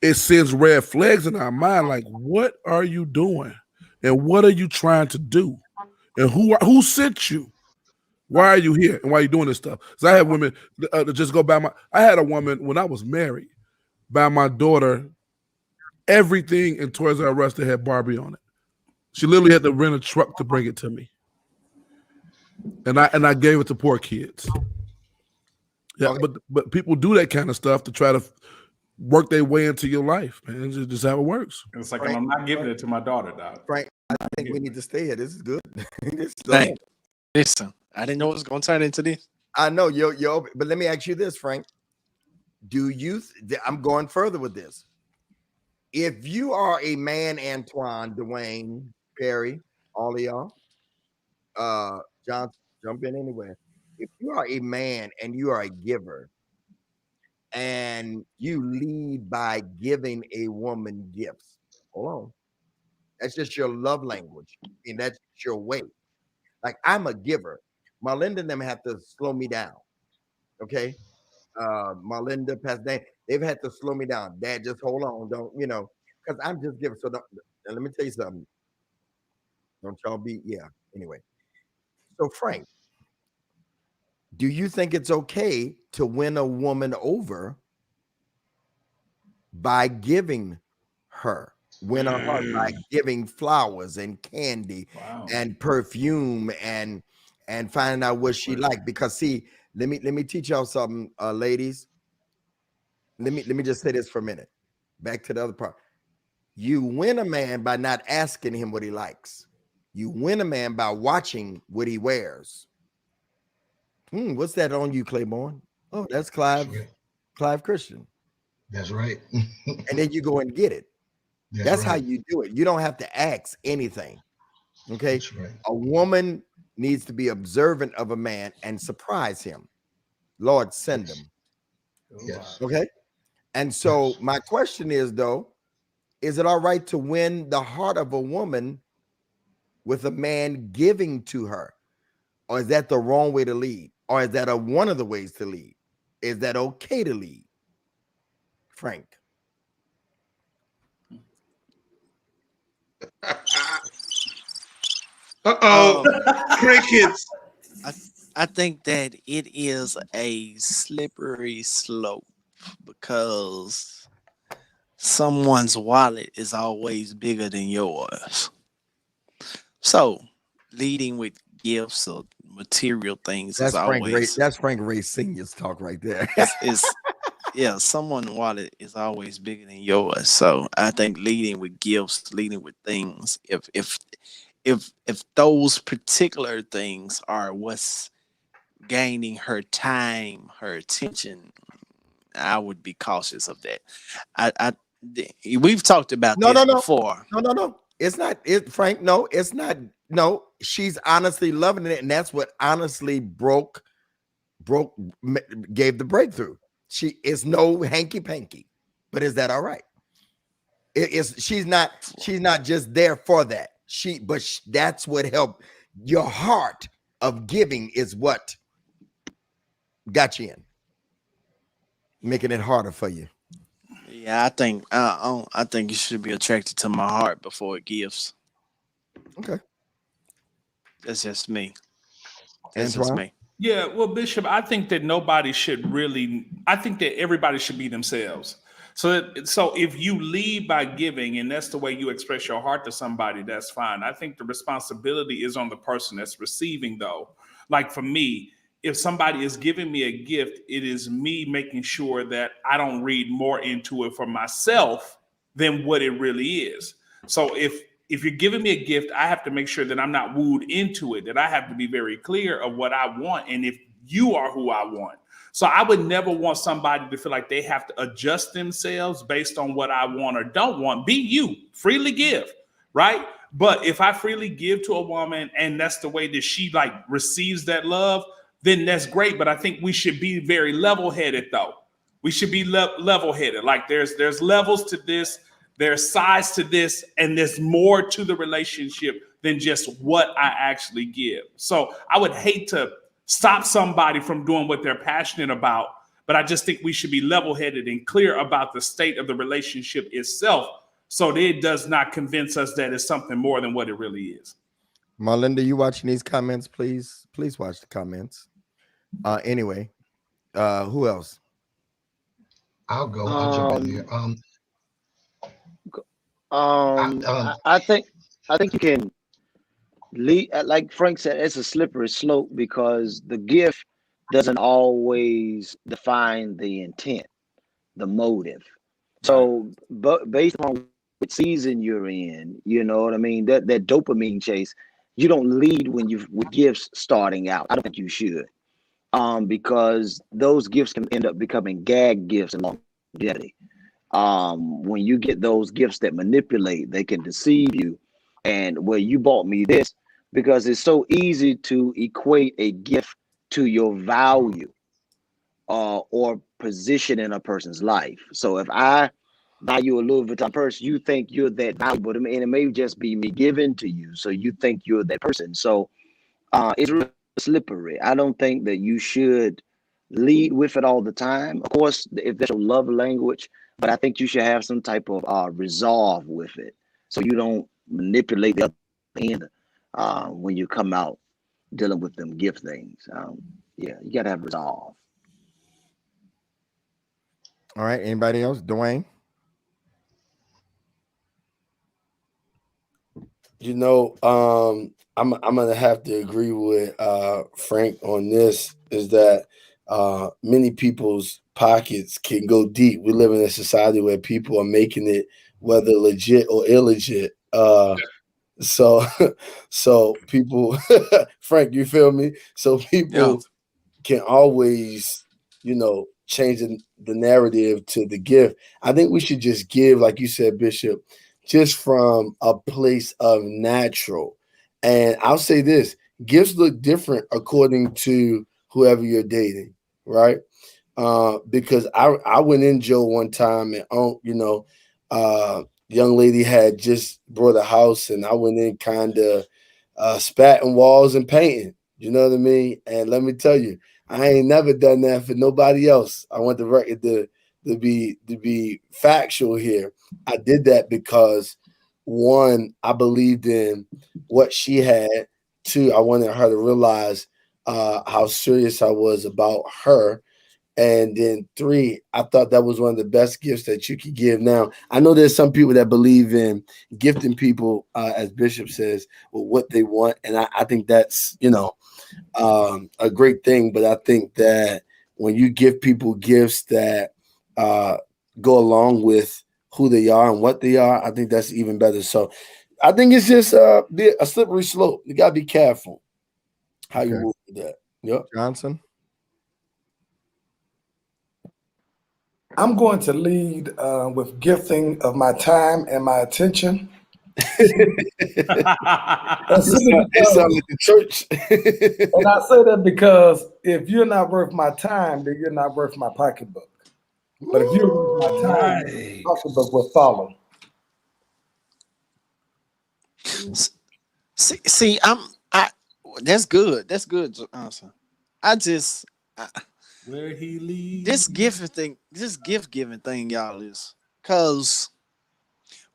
it sends red flags in our mind. Like, what are you doing? And what are you trying to do? And who sent you? Why are you here? And why are you doing this stuff? Because I had women just go buy I had a woman when I was married buy my daughter everything in Toys R Us that had Barbie on it. She literally had to rent a truck to bring it to me. And I gave it to poor kids. Yeah, okay. But people do that kind of stuff to try to work their way into your life, man. It's just how it works. It's like, Frank, I'm not giving it to my daughter, dog. Frank, I think we need to stay here. This is good. Listen, I didn't know it was going to turn into this. I know, but let me ask you this, Frank. I'm going further with this. If you are a man, Antoine, Dwayne, Perry, all of y'all, John, jump in anywhere. If you are a man and you are a giver and you lead by giving a woman gifts, hold on. That's just your love language. And that's your way. Like, I'm a giver. Marlinda and them have to slow me down. Okay? Marlinda, Pastor Dan, they've had to slow me down. Dad, just hold on. Don't, because I'm just giving. So let me tell you something. Don't y'all be, anyway. So Frank, do you think it's okay to win a woman over by giving her? Win her heart by giving flowers and candy and perfume and finding out what she like. Because see, let me teach y'all something, ladies. Let me just say this for a minute. Back to the other part. You win a man by not asking him what he likes. You win a man by watching what he wears. What's that on you, Claiborne? Oh, that's Clive Christian. That's right. And then you go and get it. That's right. How you do it. You don't have to ask anything. Okay. That's right. A woman needs to be observant of a man and surprise him. Lord, send him. Yes. Okay. And so my question is, though, is it all right to win the heart of a woman with a man giving to her? Or is that the wrong way to lead? Or is that one of the ways to lead? Is that okay to lead? Frank. Crickets. I think that it is a slippery slope because someone's wallet is always bigger than yours. So leading with gifts or material things is always that's Frank Ray Sr.'s talk right there. Someone's wallet is always bigger than yours. So I think leading with gifts, leading with things, if those particular things are what's gaining her time, her attention, I would be cautious of that. We've talked about this before. No. It's not it, Frank. No, it's not. No, she's honestly loving it, and that's what honestly gave the breakthrough. She is no hanky panky, but is that all right? She's not just there for that. That's what helped. Your heart of giving is what got you in, making it harder for you. Yeah, I think you should be attracted to my heart before it gives. Okay. That's just me. That's just Antoine? me. Yeah, well, Bishop, I think that nobody should really. I think that everybody should be themselves. So if you lead by giving, and that's the way you express your heart to somebody, that's fine. I think the responsibility is on the person that's receiving, though. Like for me, if somebody is giving me a gift, it is me making sure that I don't read more into it for myself than what it really is. So if you're giving me a gift, I have to make sure that I'm not wooed into it, that I have to be very clear of what I want and if you are who I want. So I would never want somebody to feel like they have to adjust themselves based on what I want or don't want. Be you, freely give, right? But if I freely give to a woman and that's the way that she like receives that love, then that's great. But I think we should be very level-headed though. We should be level-headed. Like there's levels to this, there's size to this, and there's more to the relationship than just what I actually give. So I would hate to stop somebody from doing what they're passionate about, but I just think we should be level-headed and clear about the state of the relationship itself so that it does not convince us that it's something more than what it really is. Marlinda, you watching these comments, please? Please watch the comments. Anyway, who else? I'll go. I'll jump in there. I think you can lead, like Frank said, it's a slippery slope because the gift doesn't always define the intent, the motive. So, but based on what season you're in, you know what I mean? That dopamine chase, you don't lead when you with gifts starting out. I don't think you should, because those gifts can end up becoming gag gifts in longevity. When you get those gifts that manipulate, they can deceive you. And well, you bought me this because it's so easy to equate a gift to your value or position in a person's life. So if I buy you a Louis Vuitton purse, you think you're that valuable to me, and it may just be me given to you. So you think you're that person. So it's really slippery. I don't think that you should lead with it all the time. Of course, if there's a love language, but I think you should have some type of resolve with it, so you don't manipulate the other end when you come out dealing with them gift things. Yeah, you gotta have resolve. All right. Anybody else? Dwayne? You know, I'm gonna have to agree with Frank on this. Is that many people's pockets can go deep. We live in a society where people are making it whether legit or illegit. So people, Frank, you feel me? So people can always, change the narrative to the gift. I think we should just give, like you said, Bishop, just from a place of natural. And I'll say this, gifts look different according to whoever you're dating, right? Because I went in Joe one time and young lady had just brought a house and I went in kind of spatting walls and painting. You know what I mean? And let me tell you, I ain't never done that for nobody else. I want the record to be factual here. I did that because, one, I believed in what she had. Two, I wanted her to realize how serious I was about her. And then three, I thought that was one of the best gifts that you could give. Now, I know there's some people that believe in gifting people, as Bishop says, with what they want. And I think that's, a great thing. But I think that when you give people gifts that go along with who they are and what they are, I think that's even better. So I think it's just a slippery slope. You got to be careful how you move with that. Yep. Johnson? I'm going to lead with gifting of my time and my attention. It sounds like the church. And I say that because if you're not worth my time, then you're not worth my pocketbook. But if you're worth my time, the pocketbook will follow. See, that's good. That's good, Johnson. Where he leads. This gift giving thing, y'all, is because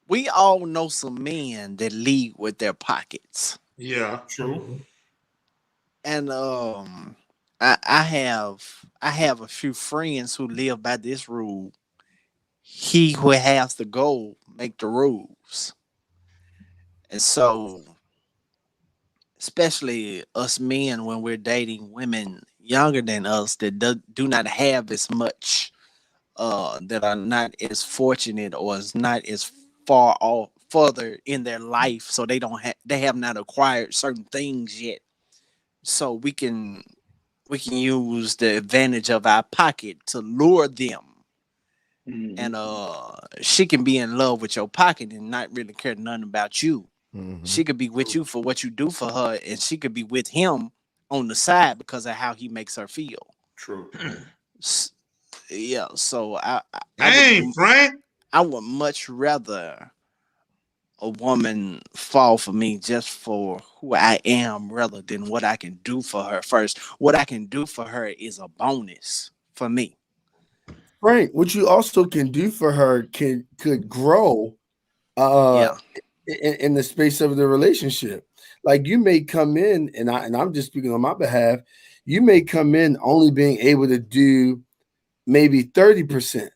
we all know some men that lead with their pockets. Yeah, true. And I have a few friends who live by this rule. He who has the gold make the rules. And so, especially us men, when we're dating women younger than us that do not have as much, that are not as fortunate or is not as further in their life, so they have not acquired certain things yet. So we can use the advantage of our pocket to lure them. And she can be in love with your pocket and not really care nothing about you. She could be with you for what you do for her, and she could be with him on the side because of how he makes her feel. True. Yeah. So Frank, I would much rather a woman fall for me just for who I am rather than what I can do for her first. What I can do for her is a bonus for me. Frank, what you also can do for her could grow in the space of the relationship. Like you may come in, and I'm just speaking on my behalf, you may come in only being able to do maybe 30%.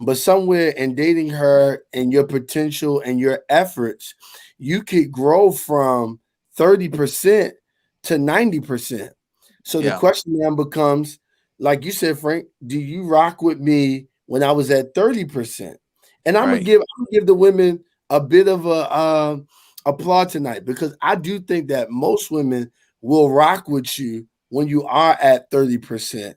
But somewhere in dating her and your potential and your efforts, you could grow from 30% to 90%. So the question then becomes, like you said, Frank, do you rock with me when I was at 30%? And I'm gonna give the women a bit of a applaud tonight, because I do think that most women will rock with you when you are at 30%.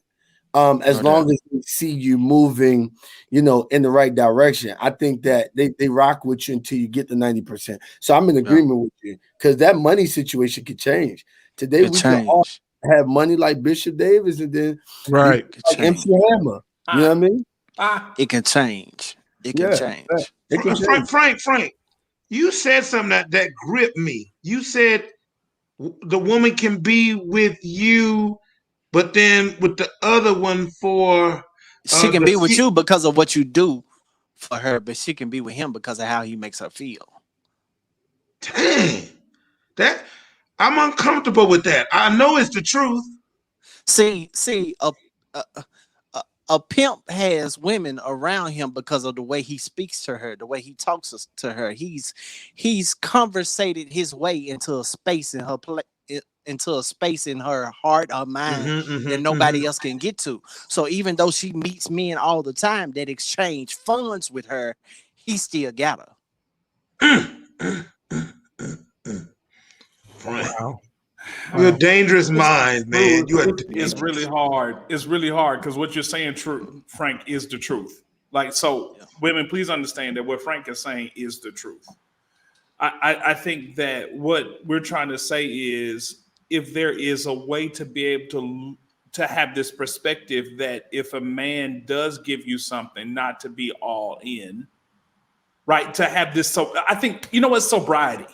As long as they see you moving, in the right direction. I think that they rock with you until you get the 90%. So I'm in agreement with you, because that money situation could change. Today we can all have money like Bishop Davis, and then right like MC Hammer. You know what I mean? It can change. It can change. It can change. Frank, you said something that gripped me. You said the woman can be with you, but then with the other one for she can be with you because of what you do for her, but she can be with him because of how he makes her feel. Dang, that I'm uncomfortable with that. I know it's the truth. See, a pimp has women around him because of the way he speaks to her, the way he talks to her. He's conversated his way into a space in her into a space in her heart or mind that nobody else can get to. So even though she meets men all the time that exchange funds with her, he still got her. Wow. You're a dangerous mind, man. It's really hard. It's really hard because what you're saying, Frank, is the truth. Like, so women, please understand that what Frank is saying is the truth. I think that what we're trying to say is, if there is a way to be able to have this perspective that if a man does give you something, not to be all in, right? To have this, so I think, it's sobriety.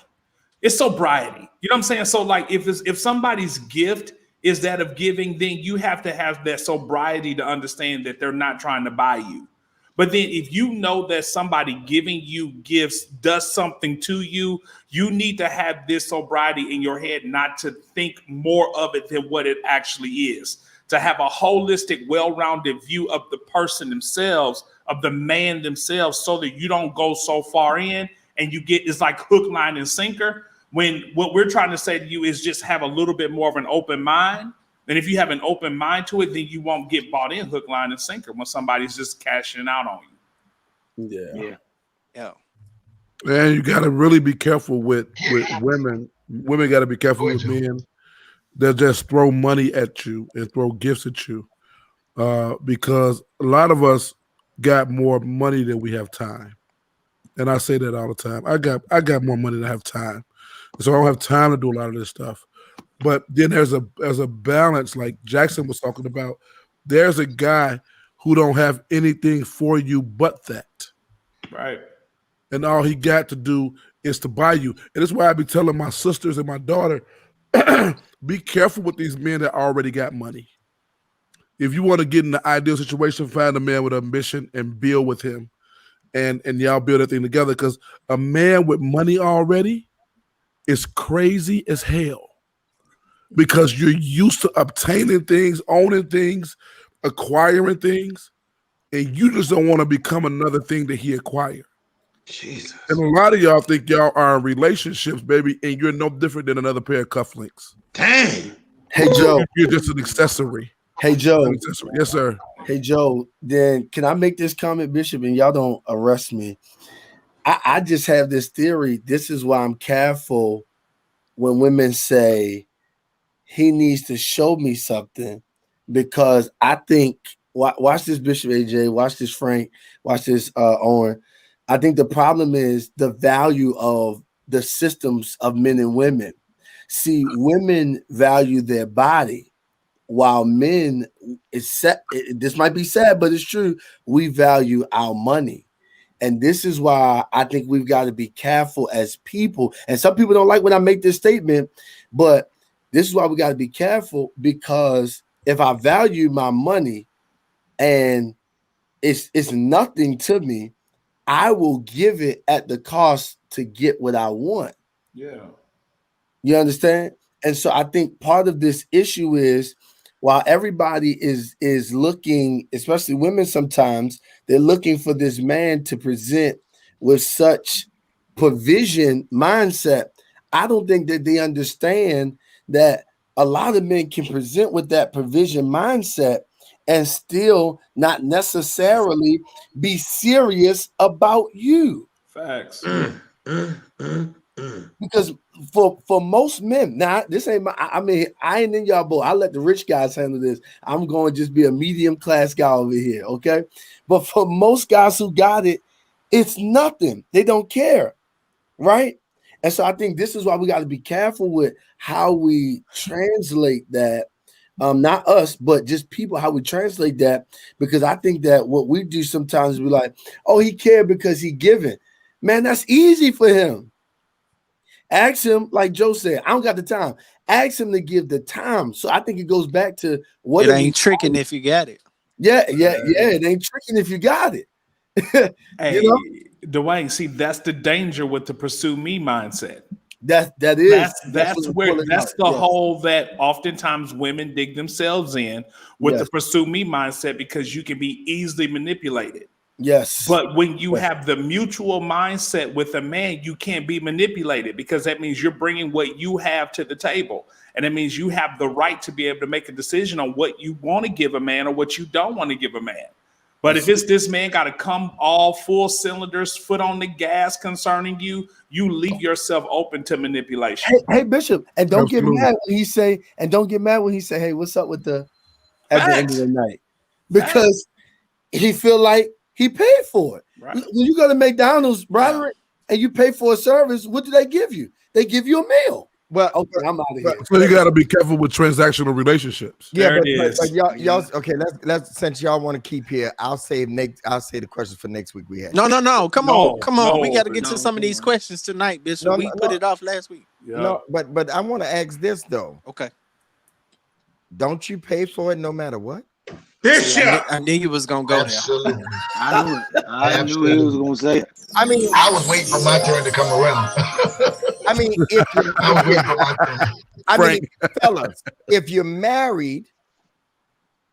It's sobriety. You know what I'm saying? So like if somebody's gift is that of giving, then you have to have that sobriety to understand that they're not trying to buy you. But then if you know that somebody giving you gifts does something to you, you need to have this sobriety in your head, not to think more of it than what it actually is. To have a holistic, well-rounded view of the person themselves, of the man themselves, so that you don't go so far in and it's like hook, line, and sinker. When what we're trying to say to you is just have a little bit more of an open mind. And if you have an open mind to it, then you won't get bought in hook, line, and sinker when somebody's just cashing out on you. Yeah. And you got to really be careful with women. Women got to be careful with men that just throw money at you and throw gifts at you, because a lot of us got more money than we have time. And I say that all the time. I got more money than I have time. So I don't have time to do a lot of this stuff. But then there's a balance, like Jackson was talking about. There's a guy who don't have anything for you but that. Right. And all he got to do is to buy you. And that's why I be telling my sisters and my daughter, be careful with these men that already got money. if you want to get in the ideal situation, find a man with ambition and build with him, and y'all build that thing together. Because a man with money already is crazy as hell, because you're used to obtaining things, owning things, acquiring things, and you just don't want to become another thing that he acquired. Jesus. And a lot of y'all think y'all are in relationships, baby, and you're no different than another pair of cufflinks. Dang. Hey, Joe. You're just an accessory. Hey, Joe. Yes, sir. Hey, Joe. Then can I make this comment, Bishop? And y'all don't arrest me. I just have this theory. This is why I'm careful when women say he needs to show me something, because I think, watch this, Bishop AJ, watch this, Frank, watch this, Owen. I think the problem is the value of the systems of men and women. See, women value their body, while men, this might be sad, but it's true, we value our money. And this is why I think we've got to be careful as people. And some people don't like when I make this statement, but this is why we got to be careful, because if I value my money and it's nothing to me, I will give it at the cost to get what I want. Yeah. You understand? And so I think part of this issue is, while everybody is looking, especially women sometimes, they're looking for this man to present with such provision mindset. I don't think that they understand that a lot of men can present with that provision mindset and still not necessarily be serious about you. Facts. Because for most men, now this ain't my, I mean, I ain't in y'all boat. I let the rich guys handle this. I'm going to just be a medium class guy over here, okay? But for most guys who got it, it's nothing. They don't care, right? And so I think this is why we got to be careful with how we translate that. Not us, but just people, how we translate that, because I think that what we do sometimes we like, oh, he cared because he giving. Man, that's easy for him. Ask him, like Joe said, I don't got the time. Ask him to give the time. So I think it goes back to what it ain't tricking if you got it. Yeah. It ain't tricking if you got it. Hey, you know? Dwayne, see, that's the danger with the pursue me mindset. That's the hole that oftentimes women dig themselves in with the pursue me mindset, because you can be easily manipulated. Yes. But when you have the mutual mindset with a man, you can't be manipulated, because that means you're bringing what you have to the table. And it means you have the right to be able to make a decision on what you want to give a man or what you don't want to give a man. But if it's this man got to come all full cylinders, foot on the gas concerning you, you leave yourself open to manipulation. Hey Bishop, and don't get mad when he say, hey, what's up with the at the end of the night? Because he feel like he paid for it. Right. When you go to McDonald's, Broderick, and you pay for a service, what do they give you? They give you a meal. Well, okay, I'm out of here. So you got to be careful with transactional relationships. Yeah, but y'all okay. Let's since y'all want to keep here, I'll say the questions for next week. We had no. Come on. We got to get to some of these questions tonight, Bishop. We put it off last week. Yeah. No, but I want to ask this though. Okay. Don't you pay for it no matter what? Bishop, I knew you was gonna go Absolutely. there. I knew it. I knew he was gonna say it. I mean, I was waiting for my turn to come around. I mean, fellas, if you're married,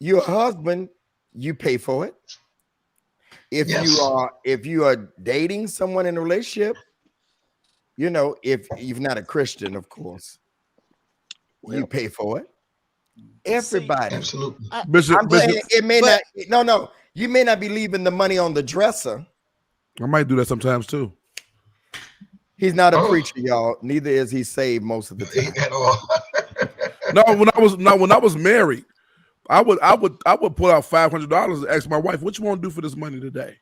your husband, you pay for it. If you are dating someone in a relationship, you know, if you're not a Christian, of course, you pay for it. Everybody, absolutely. Bishop, it may not. No, you may not be leaving the money on the dresser. I might do that sometimes too. He's not a preacher, y'all. Neither is he saved most of the time. When I was married, I would pull out $500 and ask my wife, "What you want to do for this money today?"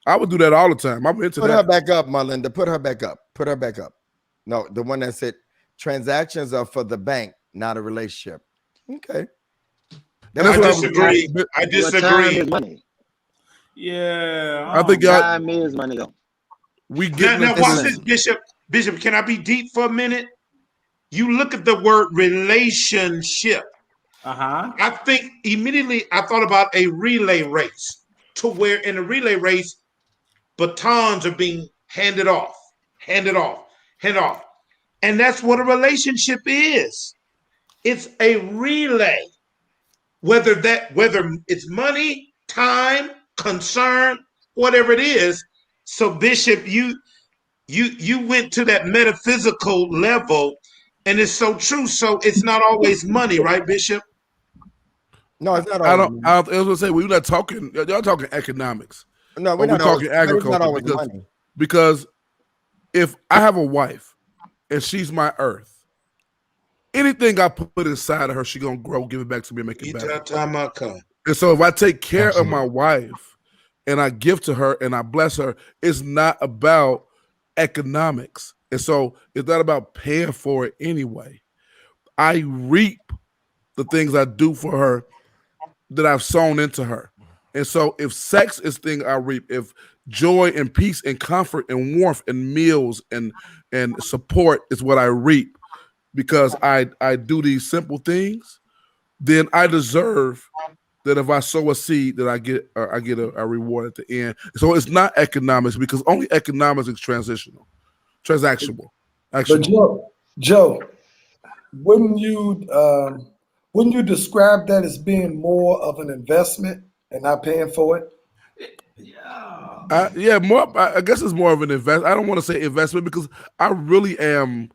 I would do that all the time. I'm into that. Put her back up, Melinda. Put her back up. No, the one that said transactions are for the bank, not a relationship. Okay. I disagree. I disagree. Yeah, I think time is money though. We get now watch this, Bishop. Bishop, can I be deep for a minute? You look at the word relationship. I think immediately I thought about a relay race, to where in a relay race, batons are being handed off, handed off, handed off. And that's what a relationship is. It's a relay. Whether it's money, time, concern, whatever it is. So Bishop, you went to that metaphysical level, and it's so true. So it's not always money, right, Bishop? No, it's not. I was gonna say we're not talking. Y'all talking economics. No, we're talking agriculture because if I have a wife and she's my earth, anything I put inside of her, she's gonna grow, give it back to me, and make it better. And so if I take care of my wife and I give to her and I bless her, it's not about economics. And so it's not about paying for it anyway. I reap the things I do for her that I've sown into her. And so if sex is the thing I reap, if joy and peace and comfort and warmth and meals and support is what I reap because I do these simple things, then I deserve that if I sow a seed that I get a reward at the end. So it's not economics because only economics is transactional. But Joe, wouldn't you describe that as being more of an investment and not paying for it? More. I guess it's more of an investment. I don't want to say investment because I really am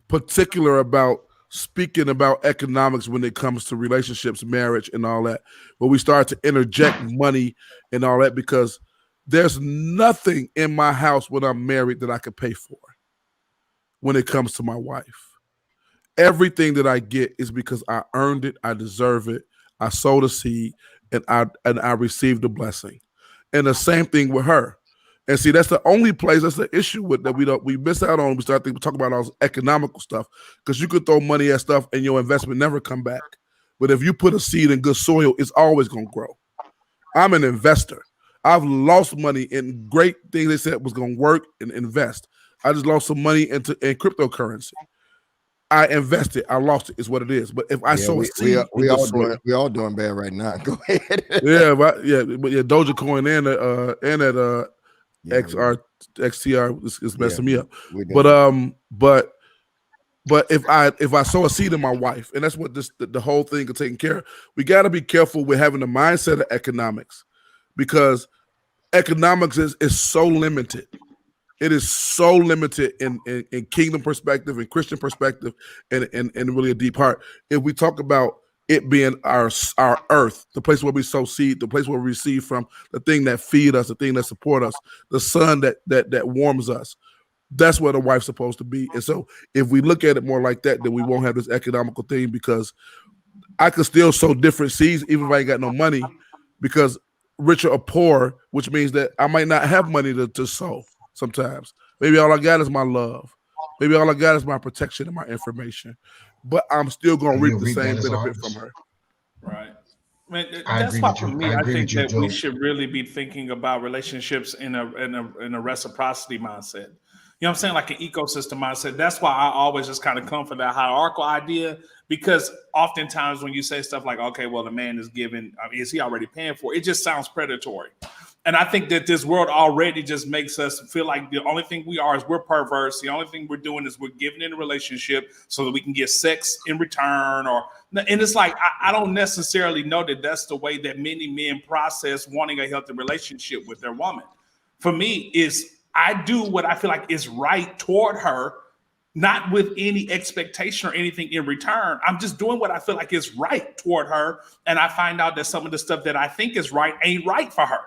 particular about speaking about economics when it comes to relationships, marriage, and all that. But we start to interject money and all that because there's nothing in my house when I'm married that I could pay for when it comes to my wife. Everything that I get is because I earned it, I deserve it, I sowed a seed, and I received a blessing. And the same thing with her. And see, that's the only place, that's the issue with that we miss out on. We start talking about all this economical stuff because you could throw money at stuff and your investment never come back. But if you put a seed in good soil, it's always going to grow. I'm an investor. I've lost money in great things they said was going to work and invest. I just lost some money in cryptocurrency. I invested, I lost it, is what it is. But if I sow a seed, we all doing bad right now. Go ahead. But Dogecoin and that XTR is messing me up. But if I sow a seed in my wife, and that's what the whole thing is taking care of, we got to be careful with having the mindset of economics because economics is so limited. It is so limited in kingdom perspective and Christian perspective and really a deep heart. If we talk about it being our earth, the place where we sow seed, the place where we receive from, the thing that feed us, the thing that support us, the sun that warms us, that's where the wife's supposed to be. And so if we look at it more like that, then we won't have this economical thing because I could still sow different seeds even if I ain't got no money because richer or poor, which means that I might not have money to sow. Sometimes maybe all I got is my love. Maybe all I got is my protection and my information, but I'm still going to reap the same benefit from her. Right. I mean, that's why for me, I think that we should really be thinking about relationships in a reciprocity mindset. You know what I'm saying? Like an ecosystem mindset. That's why I always just kind of come for that hierarchical idea, because oftentimes when you say stuff like, okay, well, the man is giving, is he already paying for it? It just sounds predatory. And I think that this world already just makes us feel like the only thing we are is we're perverse. The only thing we're doing is we're giving in a relationship so that we can get sex in return. And it's like, I don't necessarily know that that's the way that many men process wanting a healthy relationship with their woman. For me, is I do what I feel like is right toward her, not with any expectation or anything in return. I'm just doing what I feel like is right toward her. And I find out that some of the stuff that I think is right ain't right for her.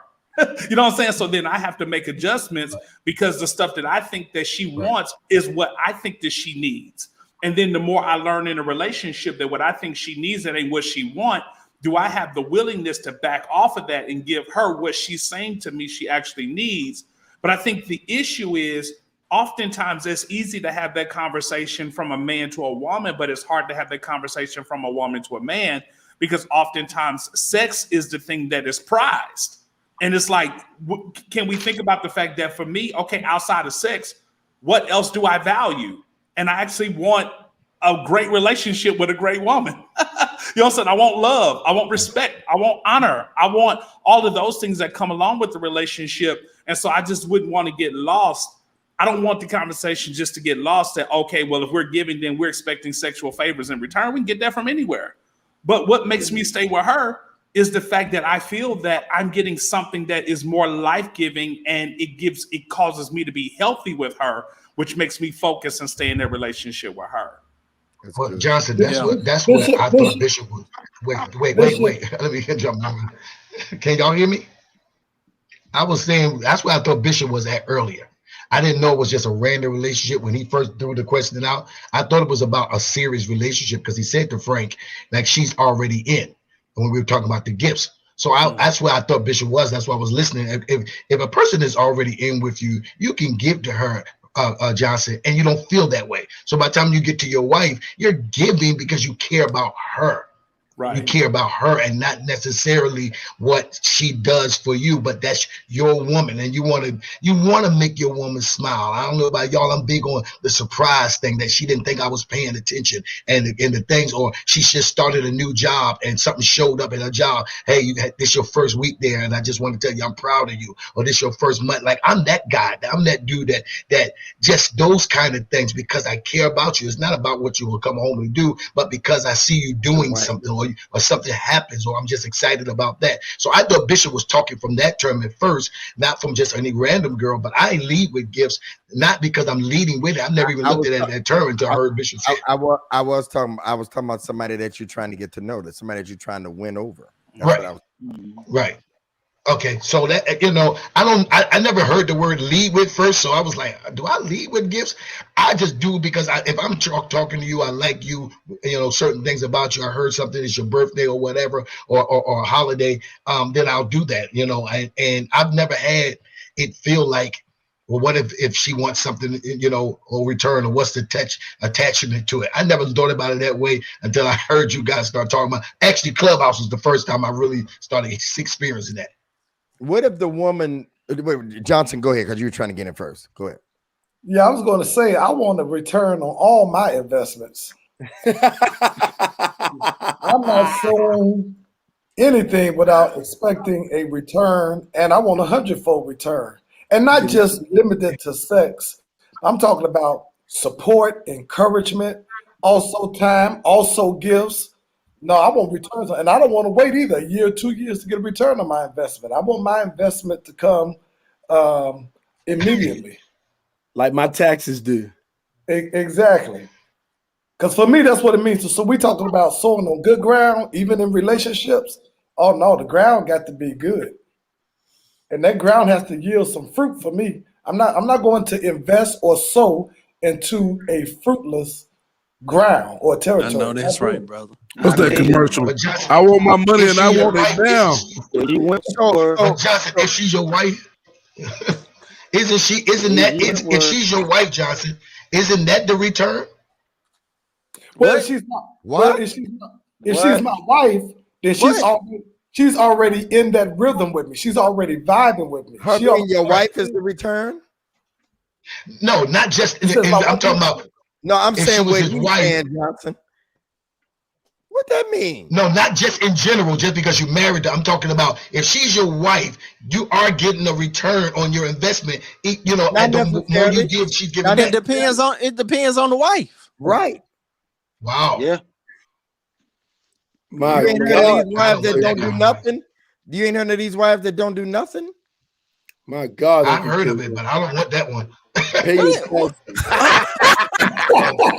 You know what I'm saying? So then I have to make adjustments because the stuff that I think that she wants is what I think that she needs. And then the more I learn in a relationship that what I think she needs that ain't what she wants, do I have the willingness to back off of that and give her what she's saying to me she actually needs? But I think the issue is oftentimes it's easy to have that conversation from a man to a woman, but it's hard to have that conversation from a woman to a man because oftentimes sex is the thing that is prized. And it's like, can we think about the fact that for me, okay, outside of sex, what else do I value? And I actually want a great relationship with a great woman. You know what I'm saying? I want love. I want respect. I want honor. I want all of those things that come along with the relationship. And so I just wouldn't want to get lost. I don't want the conversation just to get lost that, okay, well, if we're giving, then we're expecting sexual favors in return. We can get that from anywhere. But what makes me stay with her is the fact that I feel that I'm getting something that is more life-giving, and it causes me to be healthy with her, which makes me focus and stay in that relationship with her. Well, Johnson, that's what I thought Bishop was. Wait. Let me jump on. Can y'all hear me? I was saying that's where I thought Bishop was at earlier. I didn't know it was just a random relationship when he first threw the question out. I thought it was about a serious relationship because he said to Frank, like, she's already in when we were talking about the gifts. So that's where I thought Bishop was. That's why I was listening. If a person is already in with you, you can give to her, Johnson, and you don't feel that way. So by the time you get to your wife, you're giving because you care about her. Right. You care about her and not necessarily what she does for you, but that's your woman, and you want to make your woman smile. I don't know about y'all. I'm big on the surprise thing, that she didn't think I was paying attention, and the things, or she just started a new job and something showed up in her job. Hey, this your first week there, and I just want to tell you I'm proud of you. Or this your first month. Like, I'm that guy. I'm that dude that just those kind of things, because I care about you. It's not about what you will come home and do, but because I see you doing something, or something happens, or I'm just excited about that. So I thought Bishop was talking from that term at first, not from just any random girl. But I lead with gifts, not because I'm leading with it. I've never even looked at that term until I heard Bishop say it. I was talking about somebody that you're trying to get to know, somebody that you're trying to win over. Right. Okay, so that, I never heard the word lead with first, so I was like, do I lead with gifts? I just do because if I'm talking to you, I like you, certain things about you. I heard something, it's your birthday or whatever, or a holiday, then I'll do that, and I've never had it feel like, well, what if she wants something, or return, or what's the attachment to it? I never thought about it that way until I heard you guys start talking about. Actually, Clubhouse was the first time I really started experiencing that. What if the woman, Johnson, go ahead, because you were trying to get in first. Go ahead. Yeah, I was going to say, I want a return on all my investments. I'm not selling anything without expecting a return, and I want 100-fold return. And not just limited to sex. I'm talking about support, encouragement, also time, also gifts. No, I want returns, and I don't want to wait either a year, 2 years to get a return on my investment. I want my investment to come immediately. Like my taxes do. Exactly. Because for me, that's what it means. So we're talking about sowing on good ground, even in relationships. Oh, no, the ground got to be good. And that ground has to yield some fruit for me. I'm not going to invest or sow into a fruitless ground or territory. I know that's right, brother. What's that commercial? I want my money and I want it now. But Johnson, if she's your wife, if she's your wife, Johnson, isn't that the return? Well, if she's not, well, if she's my wife, then she's already in that rhythm with me. She's already vibing with me. Her being your wife is the return? No, not just. I'm talking about. No, I'm saying what you saying, Johnson. What that mean? No, not just in general, just because you married her. I'm talking about if she's your wife, you are getting a return on your investment. And the more you give, she's giving back. It depends on the wife. Right. Wow. Yeah. You ain't heard of these wives that don't do nothing? You ain't heard of these wives that don't do nothing? My God. I've heard of it, but I don't want that one.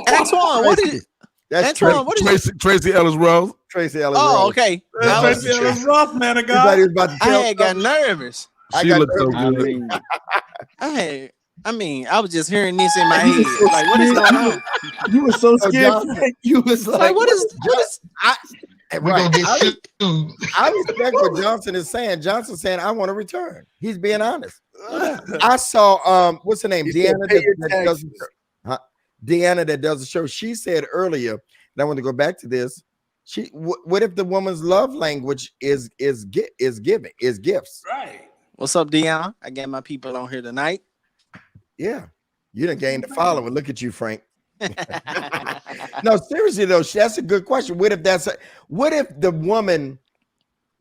Antoine, what is it? That's Antoine, what is it? Tracy Ellis Ross. Tracy Ellis Oh, Ross. okay. Tracy Ellis Ross, man of God. I had got nervous. She looked so good. I was just hearing this in my head. Like, what is going on? You were so scared. You was like, what is We're gonna get sued. I respect what Johnson is saying. Johnson's saying, I want to return. He's being honest. I saw what's her name? Deanna that does the show. She said earlier, and I want to go back to this. What if the woman's love language is giving, is gifts? Right. What's up, Deanna? I got my people on here tonight. Yeah. You done gained the following. Look at you, Frank. No, seriously though, that's a good question. What if the woman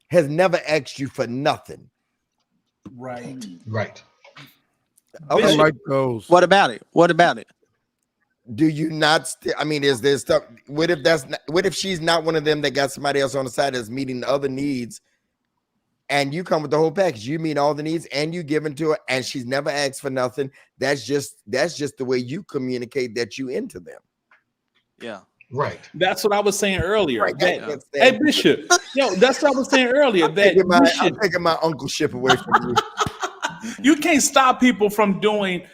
has never asked you for nothing? Right. Right. Okay. I like those. What about it? What about it? Do you not? I mean, is there stuff? What if she's not one of them that got somebody else on the side that's meeting the other needs, and you come with the whole package? You meet all the needs, and you give into her, and she's never asked for nothing. That's just the way you communicate that you into them. Yeah. Right. That's what I was saying earlier. Right. That, hey, Bishop. Yo, that's what I was saying earlier. I'm taking my uncleship away from you. You can't stop people from doing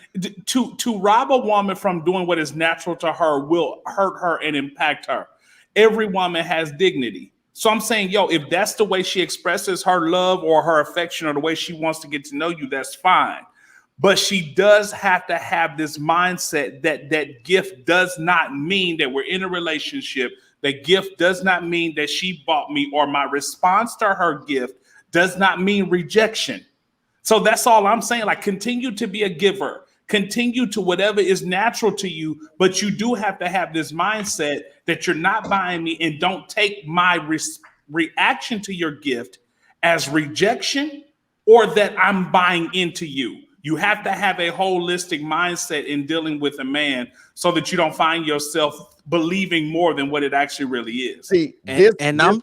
to rob a woman from doing what is natural to her will hurt her and impact her. Every woman has dignity. So I'm saying, yo, if that's the way she expresses her love or her affection or the way she wants to get to know you, that's fine. But she does have to have this mindset that gift does not mean that we're in a relationship. That gift does not mean that she bought me, or my response to her gift does not mean rejection. So that's all I'm saying. Like, continue to be a giver, continue to whatever is natural to you, but you do have to have this mindset that you're not buying me, and don't take my reaction to your gift as rejection or that I'm buying into you. You have to have a holistic mindset in dealing with a man so that you don't find yourself believing more than what it actually really is. See, I'm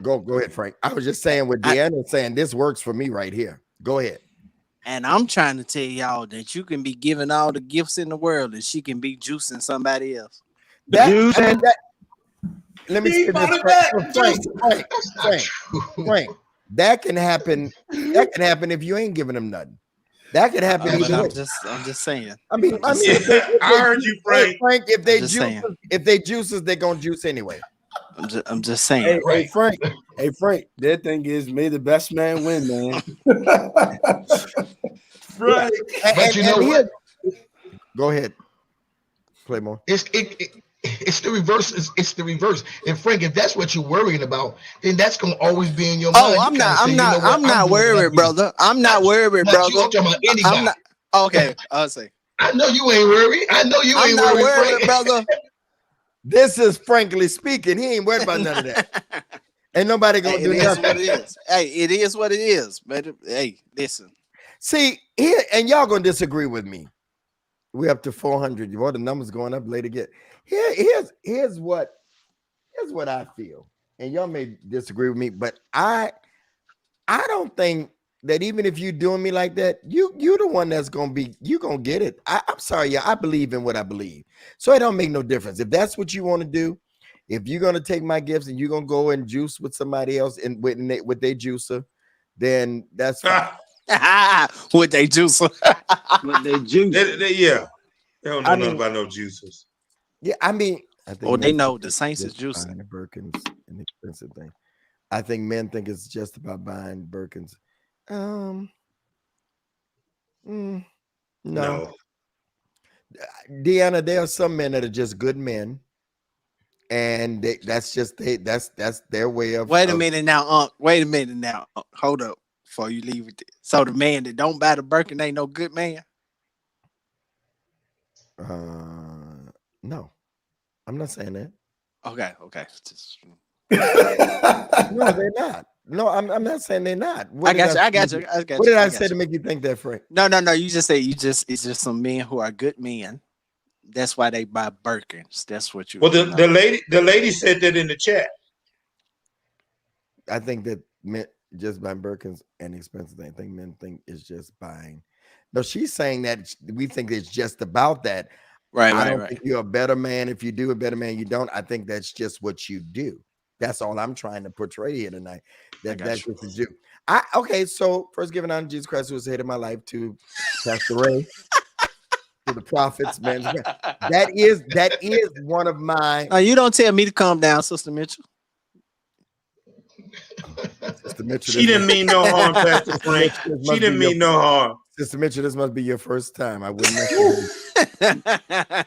go ahead, Frank. I was just saying what Deanna's saying. This works for me right here. Go ahead. And I'm trying to tell y'all that you can be giving all the gifts in the world and she can be juicing somebody else. Let me say this, Frank. That can happen. That can happen if you ain't giving them nothing. That could happen. I'm just saying. I mean, I heard you, Frank. Frank, if they juices, they're gonna juice anyway. I'm just saying. Hey, Frank. Hey, Frank. That thing is, may the best man win, man. Right. But you know what? Go ahead. Play more. It's the reverse. It's the reverse. And Frank, if that's what you're worrying about, then that's gonna always be in your mind. Oh, I'm not worried, brother. I'm not worried, brother. I'm talking about anybody. I'm not, okay, I'll say. I know you ain't worried. I know you ain't not worried, brother. This is frankly speaking. He ain't worried about none of that. Ain't nobody gonna do nothing. What it is. Hey, it is what it is. But hey, listen. See here, and y'all gonna disagree with me. We up to 400. Well, the numbers going up later. Here's what I feel, and y'all may disagree with me, but I don't think that even if you doing me like that, you the one that's gonna get it. I'm sorry, yeah, I believe in what I believe, so it don't make no difference if that's what you want to do. If you're gonna take my gifts and you're gonna go and juice with somebody else and with their juicer, then that's fine. With their juicer, with their juice, yeah, they don't know nothing about no juicers. Yeah, I mean, they know the Saints is juicing. The Birkins, an expensive thing. I think men think it's just about buying Birkins. No. Deanna, there are some men that are just good men, and that's their way of. Wait a minute now. Hold up before you leave it. So the man that don't buy the Birkin ain't no good man. No, I'm not saying that. Okay. No, they're not. No, I'm not saying they're not. I got you. What did I say to make you think that, Frank? No. You just say it's just some men who are good men. That's why they buy Birkins. That's what you. Well, the lady said that in the chat. I think that men just buying Birkins and expensive thing. I think men think it's just buying. No, she's saying that we think it's just about that. Right. I don't think you're a better man if you do, a better man you don't. I think that's just what you do. That's all I'm trying to portray here tonight. That's what you do. Okay, so first giving honor to Jesus Christ, who was the head of my life, to Pastor Ray, to the prophets, man. That is one of my. No, you don't tell me to calm down, Sister Mitchell. Sister Mitchell, she didn't mean no harm, Pastor Frank. She didn't mean no harm. Sister Mitchell, this must be your first time. I wouldn't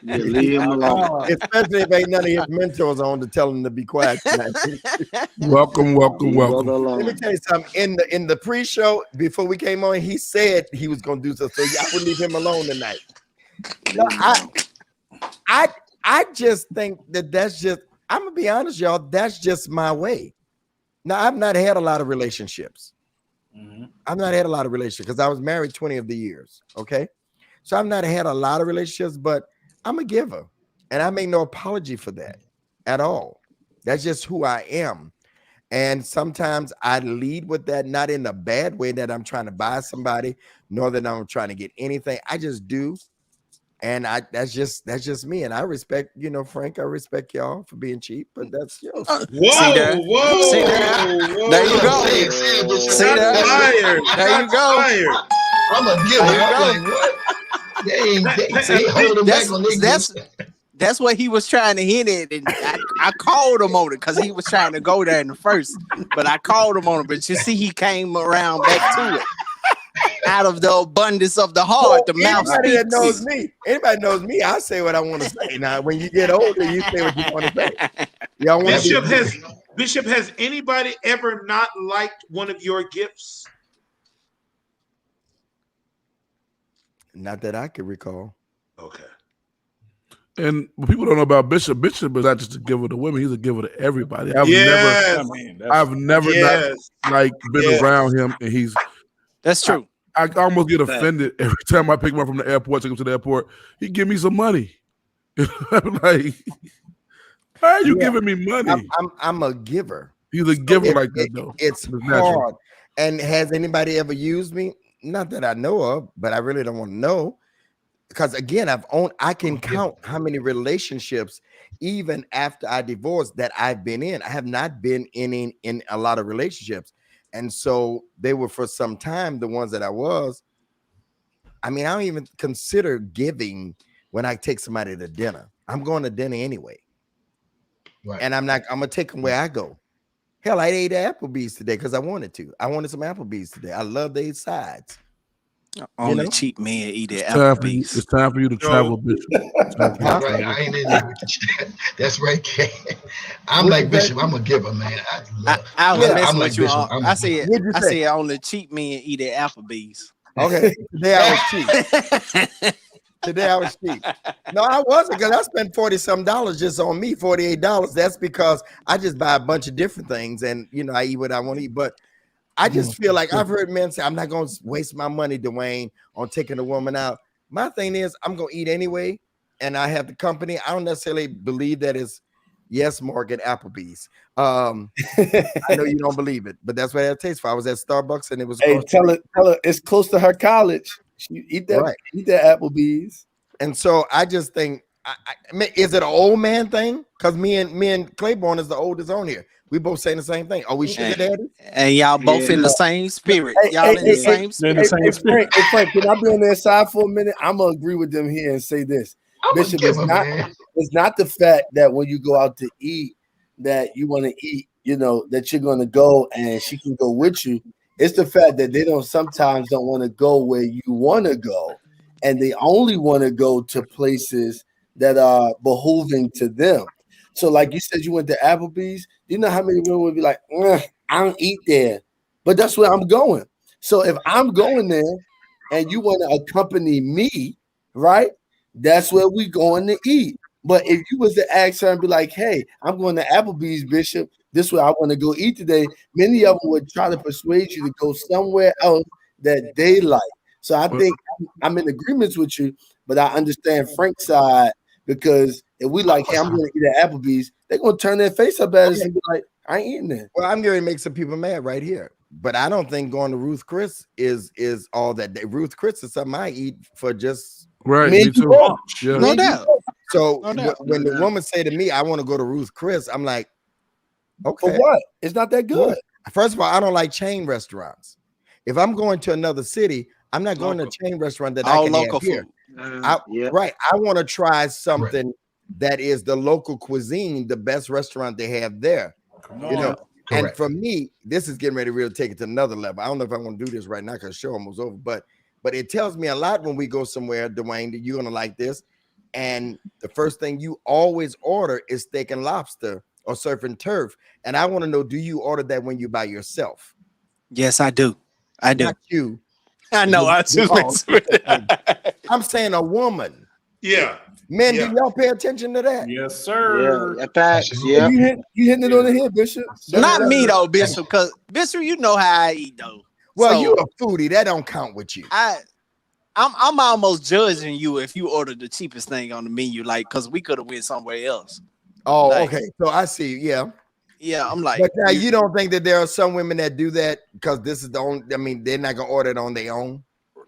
leave him alone. Especially if ain't none of his mentors on to tell him to be quiet tonight. Welcome. Let me tell you something. In the pre-show, before we came on, he said he was gonna do something. So I would leave him alone tonight. No, I just think that's just. I'm gonna be honest, y'all. That's just my way. Now, I've not had a lot of relationships. I've not had a lot of relationships because I was married 20 of the years. Okay, so I've not had a lot of relationships, but I'm a giver, and I make no apology for that at all. That's just who I am. And sometimes I lead with that, not in a bad way that I'm trying to buy somebody, nor that I'm trying to get anything. I just do. And that's just me. And I respect, Frank, I respect y'all for being cheap, but that's Whoa, there? whoa, See there? whoa. There you go. See there? There you go. Fired. I'm a giver. I'm like, what? They holding back on their gifts. That's what he was trying to hit at, and I called him on it because he was trying to go there in the first, but I called him on it. But you see, he came around back to it. Out of the abundance of the heart, the mouth speaks. Anybody knows me, I say what I want to say. Now, when you get older, you say what you want to say. Y'all want Bishop, has anybody ever not liked one of your gifts? Not that I can recall. Okay. And what people don't know about Bishop is not just a giver to women; he's a giver to everybody. I've never been around him, and he's. That's true. I almost get offended every time I pick him up from the airport, take him to the airport. He give me some money. I'm like, why are you giving me money? I'm a giver. He's a giver like that, though. It's hard. And has anybody ever used me? Not that I know of, but I really don't want to know. Because again, I can count how many relationships, even after I divorced, that I've been in. I have not been in a lot of relationships. And so they were for some time, the ones that I was. I mean, I don't even consider giving when I take somebody to dinner. I'm going to dinner anyway. Right. And I'm gonna take them where I go. Hell, I ate Applebee's today because I wanted to. I wanted some Applebee's today. I love the sides. Only cheap men eat at Applebee's. It's time for you to travel, Bishop. Right, I ain't in there with you. That's right, Ken. I'm like Bishop. I'm a giver, man. I was messing with you. I said only cheap men eat at Applebee's. Okay, today I was cheap. No, I wasn't, because I spent $40-some just on me, $48. That's because I just buy a bunch of different things, and I eat what I want to eat. But I just feel like I've heard men say, I'm not going to waste my money, Dwayne, on taking a woman out. My thing is, I'm going to eat anyway, and I have the company. I don't necessarily believe that it's yes, Mark at Applebee's. I know you don't believe it, but that's what it tastes for. I was at Starbucks, and it was. Hey, tell her it's close to her college. She eat that Applebee's. And so I just think, is it an old man thing? Because me and Claiborne is the oldest on here. We both saying the same thing. Are we sugar daddy? And y'all both in the same spirit. Y'all in the same spirit. Hey, Frank, can I be on their side for a minute? I'm gonna agree with them here and say this. Bishop, it's not the fact that when you go out to eat that you want to eat, that you're gonna go and she can go with you. It's the fact that they sometimes don't want to go where you want to go, and they only want to go to places that are behooving to them. So, like you said, you went to Applebee's. You know how many women would be like, I don't eat there, but that's where I'm going. So if I'm going there and you want to accompany me, right? That's where we going to eat. But if you was to ask her and be like, hey, I'm going to Applebee's, Bishop, this is where I want to go eat today, many of them would try to persuade you to go somewhere else that they like. So I think I'm in agreements with you, but I understand Frank's side, because if we like, hey, I'm going to eat at Applebee's, they're going to turn their face up at us and be like, I ain't eating there. Well, I'm going to make some people mad right here. But I don't think going to Ruth Chris is all that. Ruth Chris is something I eat for just right. Me too. Yeah. No doubt. So when the woman say to me, I want to go to Ruth Chris, I'm like, okay. For what? It's not that good. First of all, I don't like chain restaurants. If I'm going to another city, I'm not going to a chain restaurant that I can have here. Right. I want to try something that is the local cuisine, the best restaurant they have there. And for me, this is getting ready to really take it to another level. I don't know if I want to do this right now because the show almost over, but it tells me a lot when we go somewhere, Dwayne, that you're gonna like this. And the first thing you always order is steak and lobster or surf and turf. And I want to know, do you order that when you're by yourself? Yes, I do. I do. Not you. I know. I'm saying a woman. Yeah. Men, Yeah. do y'all pay attention to that? Yes, sir. Yeah, facts. Yeah. You hitting it on the head, Bishop. Not me though, Bishop, because Bishop, you know how I eat though. Well, So, you a foodie. That don't count with you. I'm almost judging you if you order the cheapest thing on the menu, like, because we could have went somewhere else. Oh, Like, okay. So I see. Yeah. Yeah, I'm like, But now you don't think that there are some women that do that because this is the only, I mean, they're not gonna order it on their own.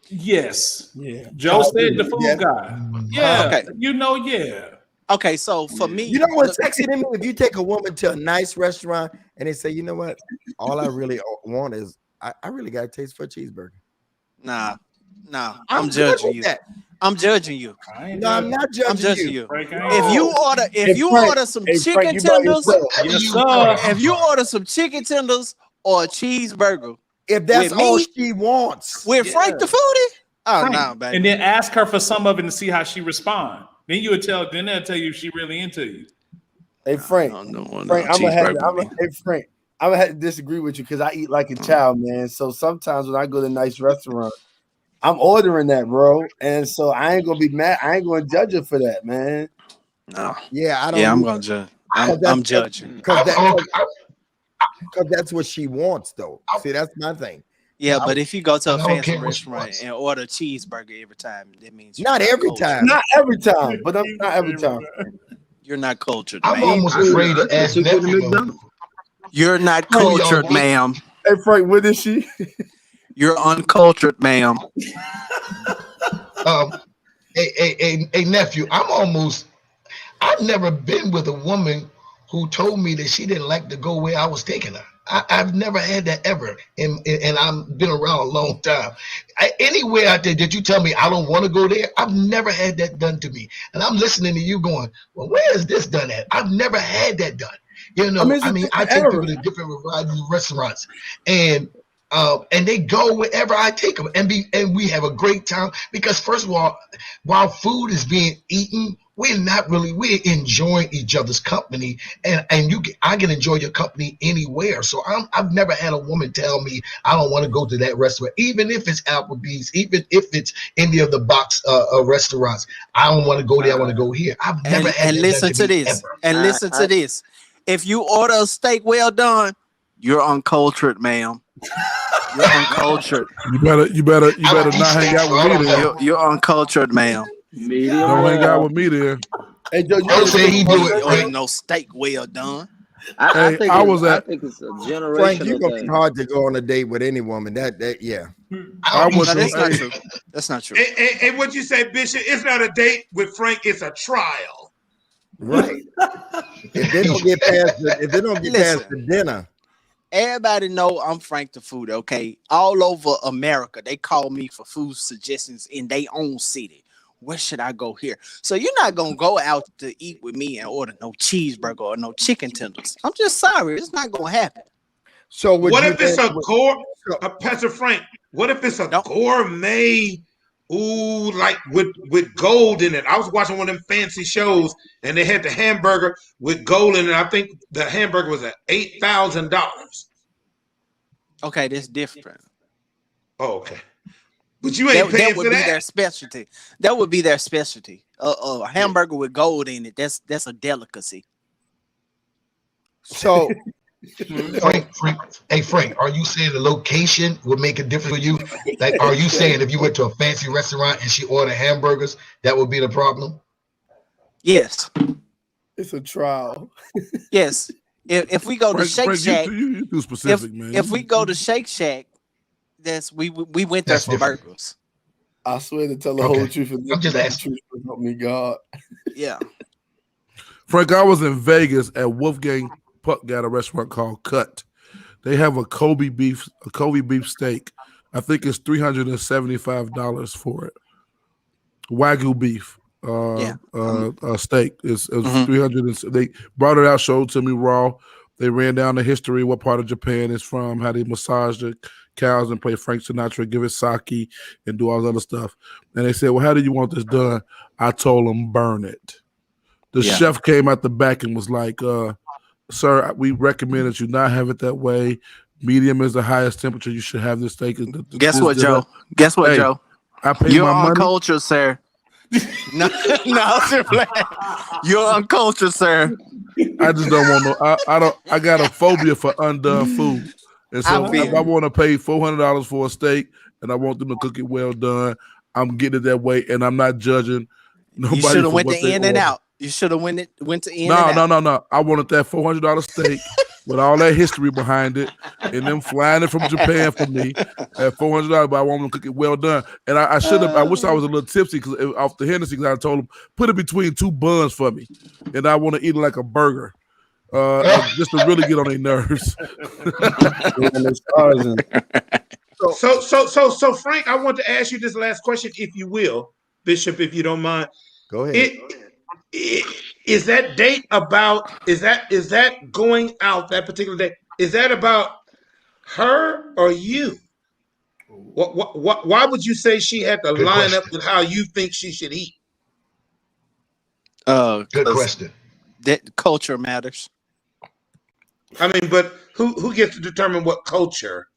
Yes. Yeah. Joe said the food Yeah. guy. Yeah. Okay. You know, yeah. okay, so for me, You know what's sexy to me? If you take a woman to a nice restaurant and they say, you know what, all I really want is I really got a taste for a cheeseburger. nah, I'm I'm good judging with you. that. I'm judging you. I ain't No, I'm judging. not judging, I'm judging you. you. Frank, I ain't If you order, Hey, if you Frank, order some hey, chicken Frank, you by tenders, yourself. Yes, sir. if you order some chicken tenders or a cheeseburger If that's with all me, she wants. with Frank the foodie, oh Frank. no, baby. And then ask her for some of it and see how she respond. Then you would tell. Then they'll tell you if she really into you. Hey, Frank. No, Frank, I'm gonna have cheeseburger with me. hey Frank, I'm gonna have to disagree with you because I eat like a child, man. So sometimes when I go to nice restaurant, I'm ordering that, bro. And so I ain't gonna be mad. I ain't gonna judge her for that, man. No. Yeah, I don't. Yeah, I'm gonna judge. I'm judging. because that's what she wants, though. See, that's my thing. Yeah, but if you go to a I don't fancy care what she restaurant wants. and order a cheeseburger every time, that means Not you're every cultured. time. Not every time, but I'm not every time. You're not cultured, I'm man. almost afraid to ask She go to nephew. McDonald's. You're not Who y'all cultured, get? ma'am. Hey Frank, what is she? You're uncultured, ma'am. A nephew. I've never been with a woman who told me that she didn't like to go where I was taking her. I've never had that ever, and I've been around a long time. Anywhere out there that you tell me I don't want to go there, I've never had that done to me. And I'm listening to you going, well, where is this done at? I've never had that done. You know, it's a I different take era. people to different varieties of restaurants, and they go wherever I take them, and we have a great time because first of all, while food is being eaten, we're enjoying each other's company, and I can enjoy your company anywhere. So I've never had a woman tell me I don't want to go to that restaurant, even if it's Applebee's, even if it's any of the box restaurants. I don't want to go there. I want to go here. I've never had And that listen done to me this. ever. And listen to this. If you order a steak well done, you're uncultured, ma'am. You're uncultured. You better not hang out with me then. You're uncultured, ma'am. Medium Don't hang out well. with me then. Hey, Joe, Don't say he do You it, order Frank. no steak well done. I Hey, think I it's, was I at- think it's a Frank, generational you're gonna be thing. hard to go on a date with any woman. That yeah. I was- No, that's not Hey. true. That's not true. And what you say, Bishop? It's not a date with Frank. It's a trial. Right. If they don't get past the dinner, Everybody know I'm Frank the Food, okay? All over America, they call me for food suggestions in their own city. Where should I go here? So you're not gonna go out to eat with me and order no cheeseburger or no chicken tenders. I'm just sorry, it's not gonna happen. so would What you if it's think- a Pastor Frank? What if it's a Nope. gourmet? Ooh, like with gold in it. I was watching one of them fancy shows, and they had the hamburger with gold in it. I think the hamburger was at $8,000. Okay, that's different. Oh, okay. But you ain't That paying would for be their that. specialty. That would be their specialty. A hamburger with gold in it. That's a delicacy. So Frank, hey Frank, are you saying the location would make a difference for you? Like, are you saying if you went to a fancy restaurant and she ordered hamburgers, that would be the problem? Yes. It's a trial. Yes. If we go to Shake Frank, Shack, you too specific, man. if we go to Shake Shack, that's we went there That's for different. burgers. I swear to tell the Okay. whole truth and I'm just nothing but the asking. truth, so help me God. Yeah. Frank, I was in Vegas at Wolfgang Puck got a restaurant called Cut. They have a Kobe beef steak. I think it's $375 for it. Wagyu beef. Steak. It's Mhm. 300. They brought it out, showed it to me raw. They ran down the history, what part of Japan it's from, how they massage the cows and play Frank Sinatra, give it sake, and do all this other stuff. And they said, well, how do you want this done? I told them, burn it. The Yeah. chef came out the back and was like, sir, we recommend that you not have it that way. Medium is the highest temperature you should have this steak. Guess what, Joe? Guess what, Hey, Joe? I paid You're my money. uncultured, sir. No, no, you're uncultured, sir. I just don't want no. I don't. I got a phobia for undone food, and so I feel if I want to pay $400 for a steak and I want them to cook it well done, I'm getting it that way, and I'm not judging nobody. You should have for went what to they In and order. Out. You should have went to In and Out. No. I wanted that $400 steak with all that history behind it, and them flying it from Japan for me at $400. But I want them to cook it well done. And I should have. I wish I was a little tipsy because off the Hennessy, because I told them put it between two buns for me, and I want to eat it like a burger, just to really get on their nerves. So Frank, I want to ask you this last question, if you will, Bishop, if you don't mind. Go ahead. Is that date about? Is that going out that particular day? Is that about her or you? Why would you say she had to line up with how you think she should eat? Good question. That culture matters. I mean, but who gets to determine what culture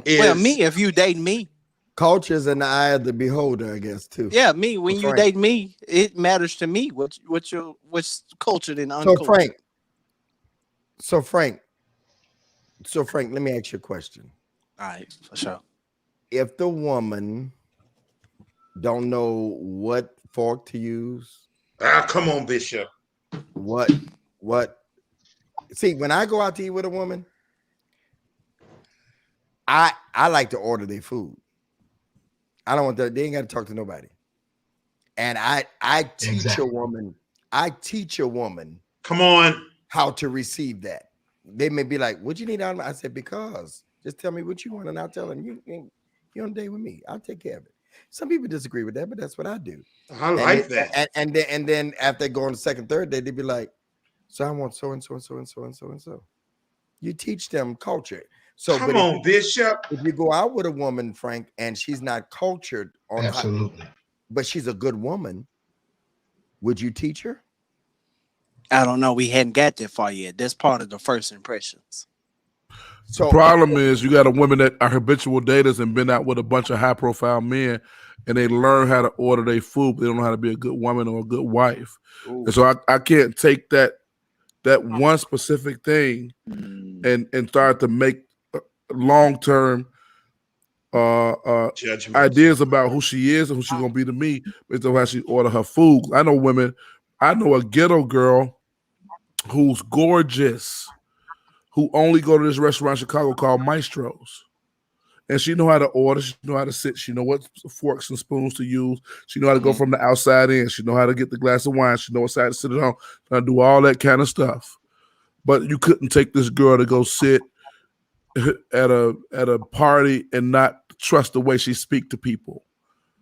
is? Well, me, if you date me. Culture's in the eye of the beholder, I guess, too. Yeah, me. When you date me, it matters to me what's cultured and uncultured. So Frank, let me ask you a question. All right, for sure. If the woman don't know what fork to use, come on, Bishop. What? See, when I go out to eat with a woman, I like to order their food. I don't want that. They ain't got to talk to nobody. And I teach a woman. I teach a woman. Come on. How to receive that. They may be like, "What you need out of me?" I said, "Because just tell me what you want, and I'll tell them you on a date with me. I'll take care of it." Some people disagree with that, but that's what I do. I like that. And then after they go on the second, third day, they'd be like, "So I want so and so and so and so and so and so." You teach them culture. So come on, Bishop. If you go out with a woman, Frank, and she's not cultured on absolutely, but she's a good woman, would you teach her? I don't know. We hadn't got that far yet. That's part of the first impressions. So the problem is you got a woman that are habitual daters and been out with a bunch of high-profile men, and they learn how to order their food, but they don't know how to be a good woman or a good wife. Ooh. And so I can't take that one specific thing and start to make long-term ideas about who she is and who she's gonna be to me based on how she order her food. I know women. I know a ghetto girl who's gorgeous, who only go to this restaurant in Chicago called Maestro's, and she know how to order. She know how to sit. She know what forks and spoons to use. She know how to go from the outside in. She know how to get the glass of wine. She know what side to sit it on. How to do all that kind of stuff. But you couldn't take this girl to go sit at a party and not trust the way she speak to people,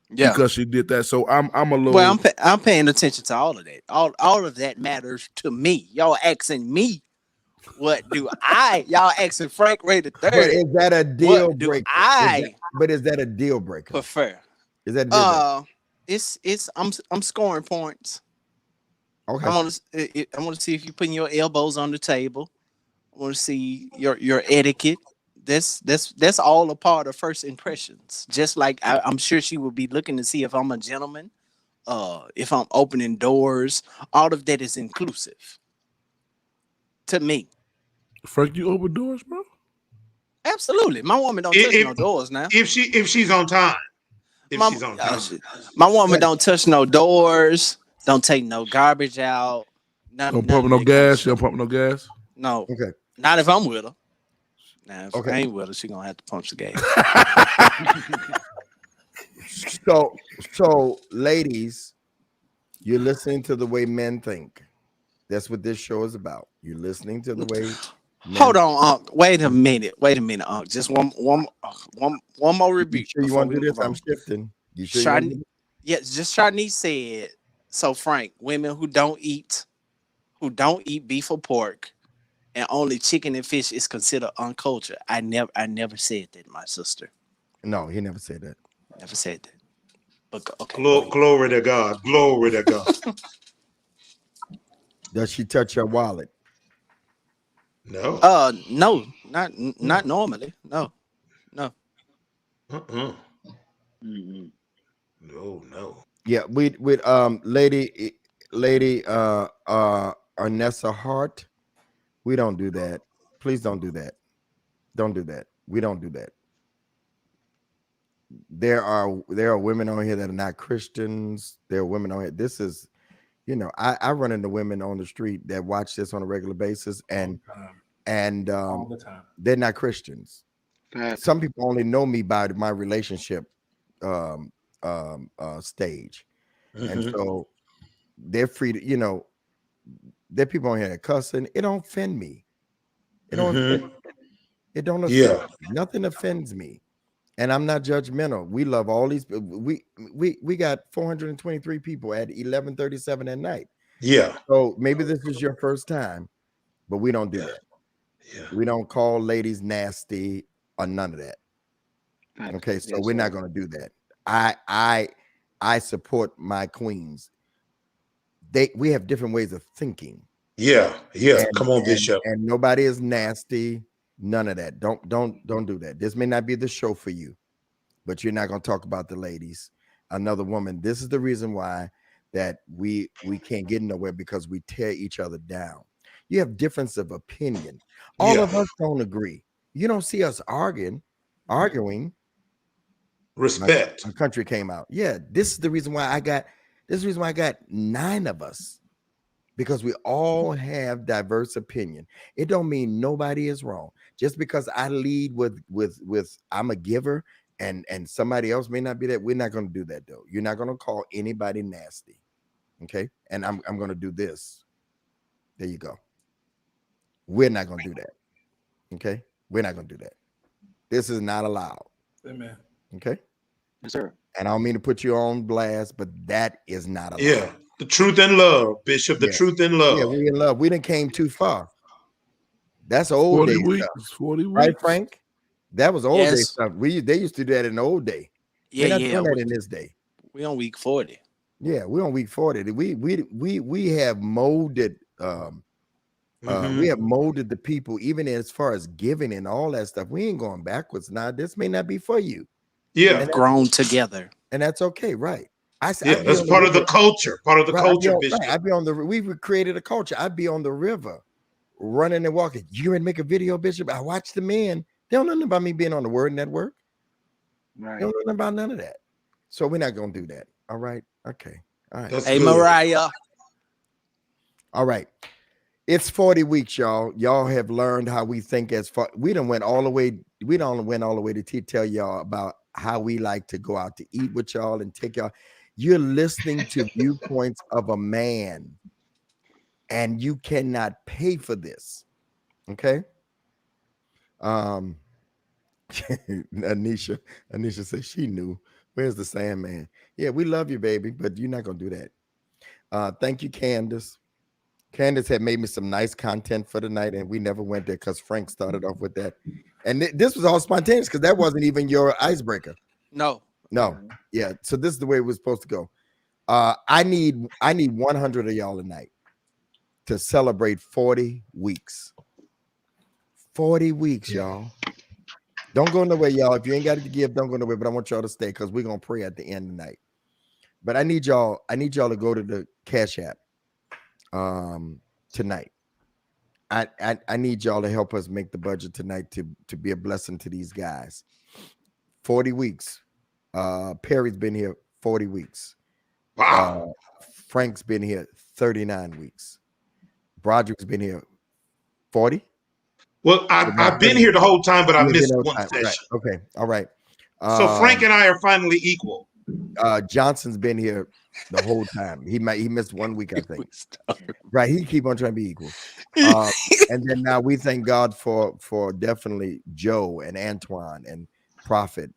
because she did that. So I'm a little. Well, I'm paying attention to all of that. All of that matters to me. Y'all asking me, what do y'all asking Frank Ray the Third? But is that a deal breaker? But is that a deal breaker? Prefer. Is that a deal breaker? I'm scoring points. Okay. I want to see if you're putting your elbows on the table. I want to see your etiquette. That's all a part of first impressions. Just like I'm sure she will be looking to see if I'm a gentleman, if I'm opening doors. All of that is inclusive to me. Frank, you open doors, bro? Absolutely. My woman don't touch no doors now. If she's on time. She's on time. My woman don't touch no doors. Don't take no garbage out. Don't pump no gas. She don't pump no gas. No. Okay. Not if I'm with her. Now, if I ain't with her, she gonna have to punch the gas. So, ladies, you're listening to the way men think. That's what this show is about. You're listening to the way. Hold on, Unc. Wait a minute, Unc. Just one more rebuke. You want to do this? I'm shifting. You sure? Just Sharnice said. So, Frank, women who don't eat beef or pork, and only chicken and fish is considered uncultured. I never said that, my sister. No, he never said that. Never said that. But okay. Glory to God. Glory to God. Does she touch your wallet? No. No, not normally. No. No. Yeah, with lady Arnessa Hart. We don't do that. Please don't do that. Don't do that. We don't do that. There are women on here that are not Christians. There are women on here. This is, I run into women on the street that watch this on a regular basis, and all the time. they're not Christians. Some people only know me by my relationship stage, and so they're free to, there are people on here that cussing. It don't offend me. It don't. It don't offend me. Nothing offends me, and I'm not judgmental. We love all these. We got 423 people at 11:37 at night. Yeah. So maybe this is your first time, but we don't do that. Yeah. We don't call ladies nasty or none of that. Okay, so we're not going to do that. I support my queens. We have different ways of thinking. Yeah. Come on, Bishop. And nobody is nasty. None of that. Don't do that. This may not be the show for you, but you're not going to talk about the ladies. Another woman. This is the reason why that we can't get nowhere, because we tear each other down. You have difference of opinion. All of us don't agree. You don't see us arguing. Respect. My country came out. Yeah, this is the reason why I got 9 of us, because we all have diverse opinion. It don't mean nobody is wrong. Just because I lead with I'm a giver and somebody else may not be that, we're not going to do that though. You're not going to call anybody nasty. Okay? And I'm going to do this. There you go. We're not going to do that. Okay? We're not going to do that. This is not allowed. Amen. Okay? Yes, sir. And I don't mean to put you on blast, but that is not allowed. Yeah. The truth and love, Bishop. The truth and love. Yeah, we in love. We didn't came too far. That's old day stuff. 40 weeks. Right, Frank? That was old day Yes. stuff. They used to do that in the old day. Yeah, We're not yeah. doing that in this day. We on week 40. Yeah, we're on week 40. We have molded we have molded the people, even as far as giving and all that stuff. We ain't going backwards now. This may not be for you. Yeah. And Grown together. and that's okay, right? That's part of the culture. Part of the culture, Bishop. I'd be on the. We've created a culture. I'd be on the river, running and walking. You gonna make a video, Bishop? I watch the men. They don't know nothing about me being on the Word Network. Right. They don't know nothing about none of that. So we're not gonna do that. All right. Okay. All right. That's Hey, good. Mariah. All right. It's 40 weeks, y'all. Y'all have learned how we think as far. We done went all the way. We don't went all the way to tell y'all about how we like to go out to eat with y'all and take y'all. You're listening to viewpoints of a man, and you cannot pay for this. Okay. Anisha says she knew. Where's the Sandman? Yeah, we love you, baby, but you're not gonna do that. Thank you, Candace. Candace had made me some nice content for the night, and we never went there because Frank started off with that. And this was all spontaneous because that wasn't even your icebreaker. No. Yeah. So this is the way it was supposed to go. I need 100 of y'all tonight to celebrate 40 weeks. 40 weeks, y'all. Don't go nowhere, y'all. If you ain't got to give, don't go nowhere. But I want y'all to stay because we're gonna pray at the end of the night. But I need y'all to go to the Cash App tonight. I need y'all to help us make the budget tonight to be a blessing to these guys. 40 weeks. Perry's been here 40 weeks. Wow. Frank's been here 39 weeks. Broderick's been here 40. Well, I've been here the whole time, but I missed one time. session. Right. Okay. All right. So Frank and I are finally equal. Johnson's been here the whole time. He missed 1 week, I think. Right. He keep on trying to be equal. And then now we thank God for definitely Joe and Antoine and Prophet,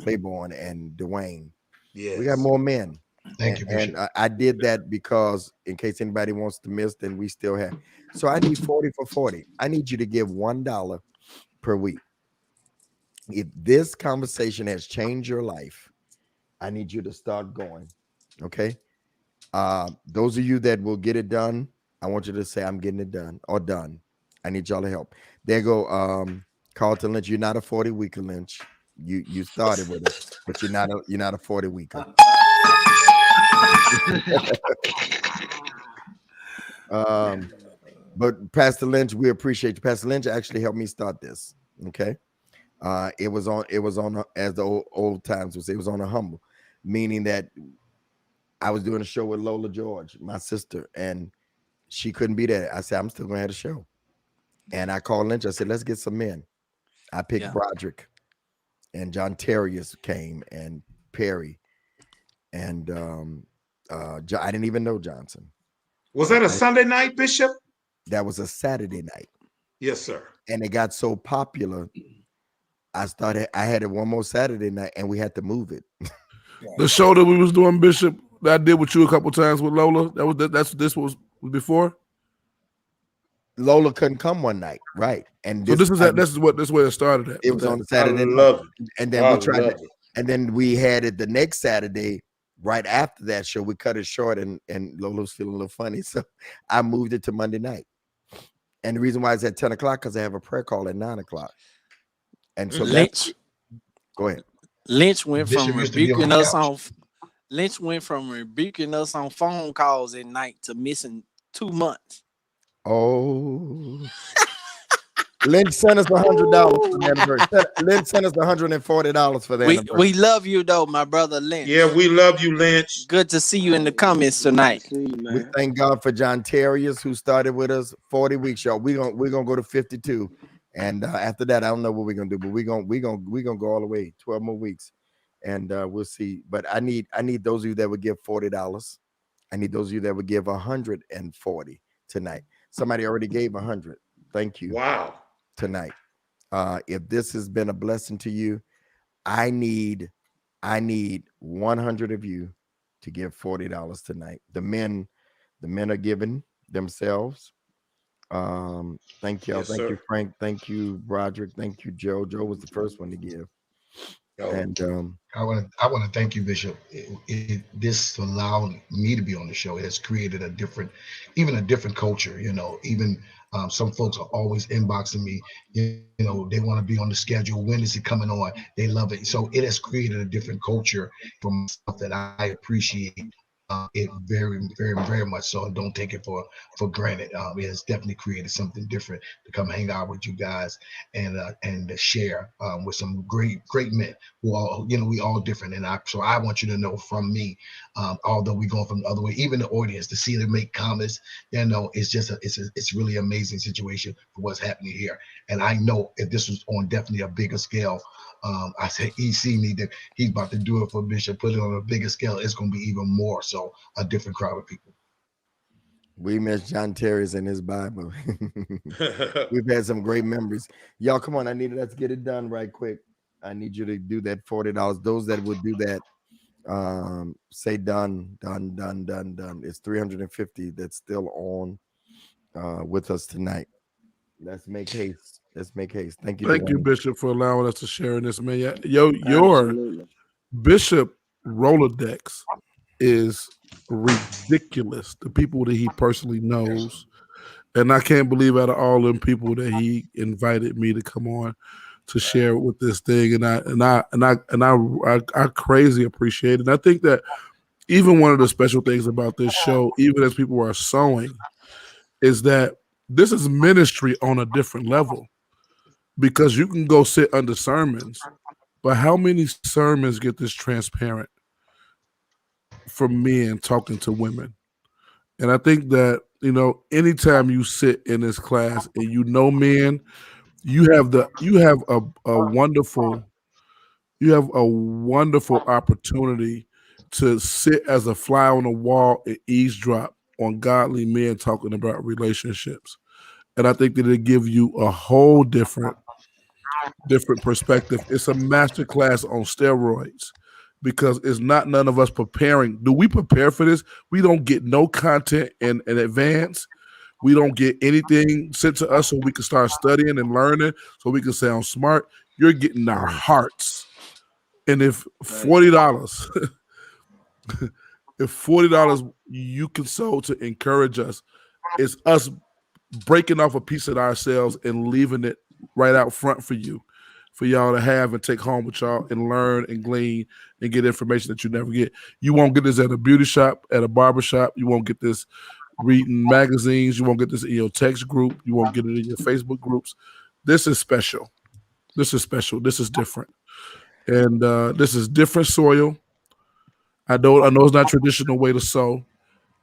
Claiborne and Dwayne. Yeah. We got more men. Thank you, Bishop. And I did that because in case anybody wants to miss, then we still have. So I need 40 for 40. I need you to give $1 per week. If this conversation has changed your life, I need you to start going. Okay. Those of you that will get it done, I want you to say, I'm getting it done or done. I need y'all to help. There go Carlton Lynch. You're not a 40-weeker, Lynch. You started with it, but you're not a 40-weeker. But Pastor Lynch, we appreciate you. Pastor Lynch actually helped me start this. Okay. It was on as the old times would say, it was on a humble, meaning that I was doing a show with Lola George, my sister, and she couldn't be there. I said, I'm still gonna have a show. And I called Lynch. I said, let's get some men. I picked Broderick, and John Terrius came, and Perry, and I didn't even know Johnson. Was that a Sunday night, Bishop? That was a Saturday night. Yes, sir. And it got so popular, I had it one more Saturday night, and we had to move it. The show that we was doing, Bishop, that I did with you a couple times with Lola, this was before. Lola couldn't come one night, right? And so this is where it started at. It was on Saturday night, and then and then we had it the next Saturday. Right after that show, we cut it short, and Lola was feeling a little funny, so I moved it to Monday night. And the reason why it's at 10 o'clock because I have a prayer call at 9 o'clock. And so Lynch, go ahead. Lynch went from rebuking us on. Lynch went from rebuking us on phone calls at night to missing 2 months. Oh, Lynch sent us $100 for the anniversary. Lynch sent us $140 for the anniversary. We love you though, my brother Lynch. Yeah, we love you, Lynch. Good to see you in the comments tonight. We thank God for John Terrius, who started with us 40 weeks, y'all. We're gonna go to 52, and after that, I don't know what we're gonna do, but we're gonna go all the way 12 more weeks, and we'll see. But I need those of you that would give $40. I need those of you that would give 140 tonight. Somebody already gave 100. Thank you. Wow. Tonight. If this has been a blessing to you, I need 100 of you to give $40 tonight. The men are giving themselves. Thank you. Yes, thank sir. you, Frank. Thank you, Broderick. Thank you, Joe. Joe was the first one to give. And I want to thank you, Bishop. This allowed me to be on the show. It has created a different culture. You know, even some folks are always inboxing me. You know, they want to be on the schedule. When is it coming on? They love it. So it has created a different culture for myself that I appreciate. It very, very, very much so. Don't take it for granted. It has definitely created something different to come hang out with you guys and to share with some great men who all, you know, we all different. And so I want you to know from me, although we're going from the other way, even the audience to see them make comments, you know, it's just it's really amazing situation for what's happening here. And I know if this was on definitely a bigger scale, I said EC he's about to do it for Bishop, put it on a bigger scale. It's going to be even more so a different crowd of people. We miss John Terrius and his Bible. We've had some great memories. Y'all, come on. Let's get it done right quick. I need you to do that $40. Those that would do that, say done. It's 350 that's still on with us tonight. Let's make haste. Thank you. Thank you, Bishop, for allowing us to share in this, man. Your Bishop Rolodex is ridiculous. The people that he personally knows, and I can't believe out of all them people that he invited me to come on to share with this thing, and I crazy appreciate it. And I think that even one of the special things about this show, even as people are sowing, is that this is ministry on a different level. Because you can go sit under sermons, but how many sermons get this transparent from men talking to women? And I think that, you know, anytime you sit in this class and you know men, you have a wonderful opportunity to sit as a fly on the wall and eavesdrop on godly men talking about relationships. And I think that it give you a whole different perspective. It's a masterclass on steroids because it's not none of us preparing. Do we prepare for this? We don't get no content in advance. We don't get anything sent to us so we can start studying and learning so we can sound smart. You're getting our hearts. And if $40, you can sow to encourage us, it's us breaking off a piece of ourselves and leaving it right out front for you for y'all to have and take home with y'all and learn and glean and get information that you never get. You won't get this at a beauty shop, at a barber shop. You won't get this reading magazines. You won't get this in your text group. You won't get it in your Facebook groups. This is special. This is special. This is different. And this is different soil. I know it's not traditional way to sow,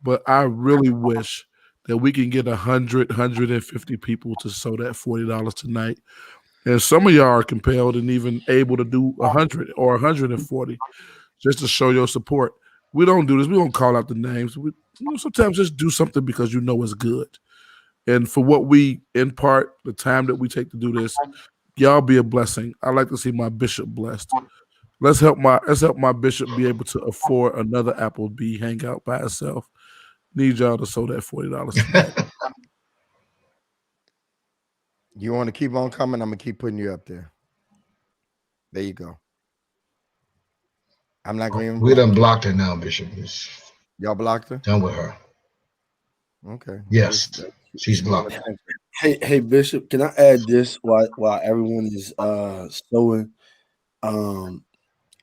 but I really wish that we can get 100, 150 people to sow that $40 tonight. And some of y'all are compelled and even able to do 100 or 140 just to show your support. We don't do this. We don't call out the names. We sometimes just do something because you know it's good. And for what we impart, the time that we take to do this, y'all be a blessing. I like to see my bishop blessed. Let's help my bishop be able to afford another Applebee hangout by herself. Need y'all to sow that $40. You want to keep on coming? I'm gonna keep putting you up there. There you go. I'm not going. We done blocked her now, Bishop. Y'all blocked her? Done with her. Okay. Yes, she's blocked. Hey, Bishop, can I add this while everyone is sowing?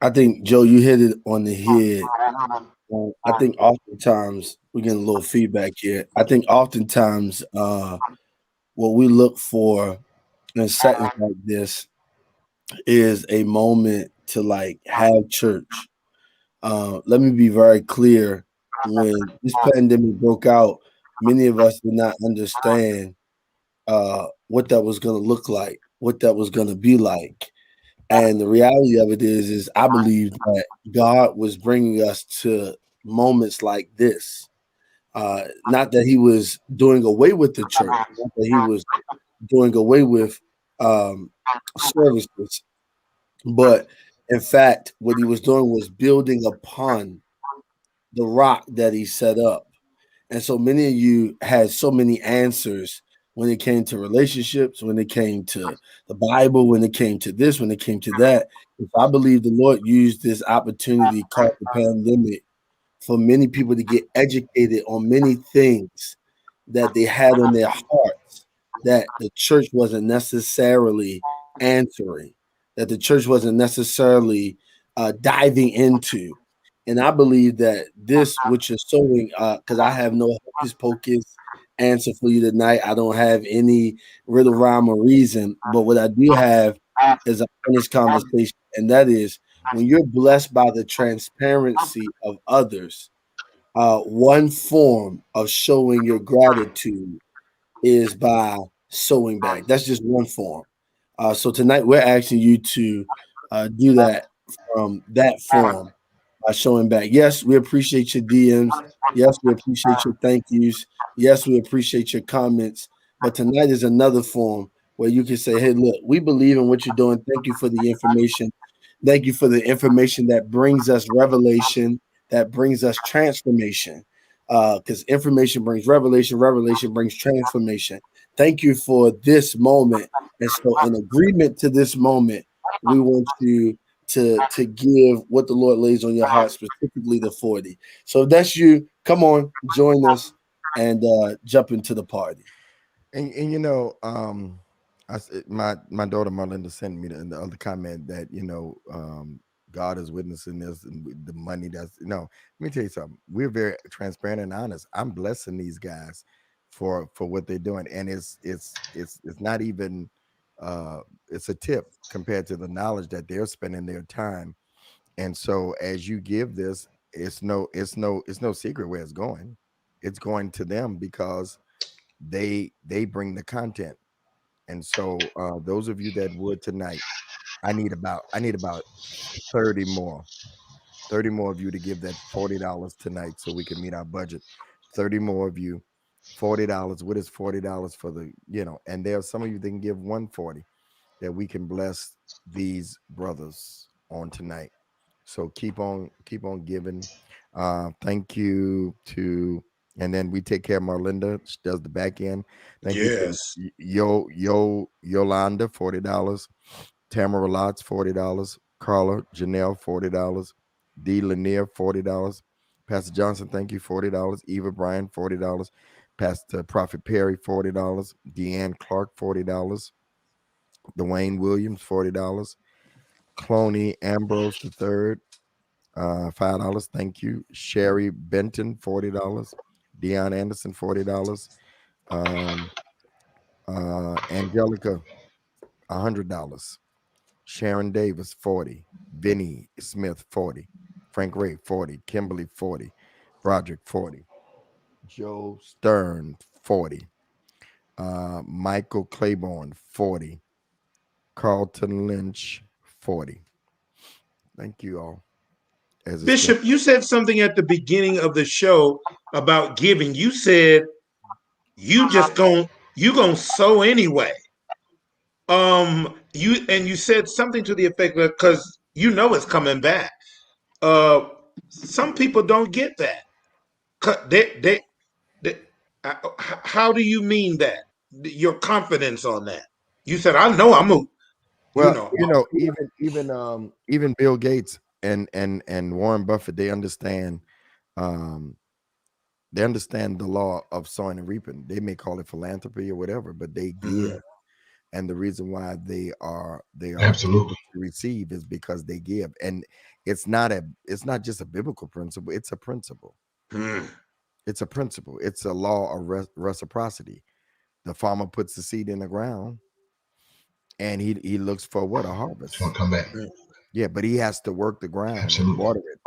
I think, Joe, you hit it on the head. I think oftentimes we're getting a little feedback here. I think oftentimes what we look for in settings like this is a moment to like have church. Let me be very clear. When this pandemic broke out, many of us did not understand what that was going to look like, what that was going to be like. And the reality of it is I believe that God was bringing us to moments like this. Not that he was doing away with the church, not that he was doing away with services, but in fact, what he was doing was building upon the rock that he set up. And so many of you had so many answers when it came to relationships, when it came to the Bible, when it came to this, when it came to that. If I believe the Lord used this opportunity called the pandemic for many people to get educated on many things that they had on their hearts that the church wasn't necessarily answering, that the church wasn't necessarily diving into. And I believe that this, which is sowing, because I have no hocus pocus answer for you tonight. I don't have any riddle, rhyme, or reason. But what I do have is a honest conversation. And that is when you're blessed by the transparency of others, one form of showing your gratitude is by sowing back. That's just one form. So tonight we're asking you to do that from that form by showing back. Yes, we appreciate your DMs. Yes, we appreciate your thank yous. Yes, we appreciate your comments. But tonight is another form where you can say, hey, look, we believe in what you're doing. Thank you for the information. Thank you for the information that brings us revelation, that brings us transformation. Because information brings revelation, revelation brings transformation. Thank you for this moment. And so in agreement to this moment, we want you to give what the Lord lays on your heart, specifically the 40. So if that's you, come on, join us and jump into the party. And you know, my daughter Marlinda sent me the other comment that God is witnessing this and the money that's let me tell you something. We're very transparent and honest. I'm blessing these guys for what they're doing, and it's not even it's a tip compared to the knowledge that they're spending their time. And so as you give this, it's no secret where it's going. It's going to them because they bring the content. And so those of you that would tonight, I need about 30 more of you to give that $40 tonight so we can meet our budget. 30 more of you, $40. What is $40 for the, and there are some of you that can give 140 that we can bless these brothers on tonight. So keep on giving. Thank you to, and then we take care of Marlinda. She does the back end. Thank you to Yolanda, $40. Tamara Lotz, $40. Carla, Janelle, $40. D. Lanier, $40. Pastor Johnson, thank you, $40. Eva Bryan, $40. Pastor Prophet Perry, $40. Deanne Clark, $40. Dwayne Williams, $40. Cloney Ambrose III, $5. Thank you. Sherry Benton, $40. Deion Anderson, $40. Angelica, $100. Sharon Davis, 40. Vinny Smith, 40. Frank Ray, 40. Kimberly, 40. Broderick, 40. Joe Stern, 40. Michael Claiborne, 40. Carlton Lynch, 40. Thank you all. Bishop, you said something at the beginning of the show about giving. You said you gonna sow anyway. You said something to the effect of, because you know it's coming back. Some people don't get that. How do you mean that? Your confidence on that? You said, I know I'm a. Well, even Bill Gates and Warren Buffett, they understand the law of sowing and reaping. They may call it philanthropy or whatever, but they give. And the reason why they are absolutely to receive is because they give. And it's not just a biblical principle, it's a principle. It's a principle. It's a law of reciprocity. The farmer puts the seed in the ground and he looks for what? A harvest. It's gonna come back. Yeah, but he has to work the ground Absolutely. and water it.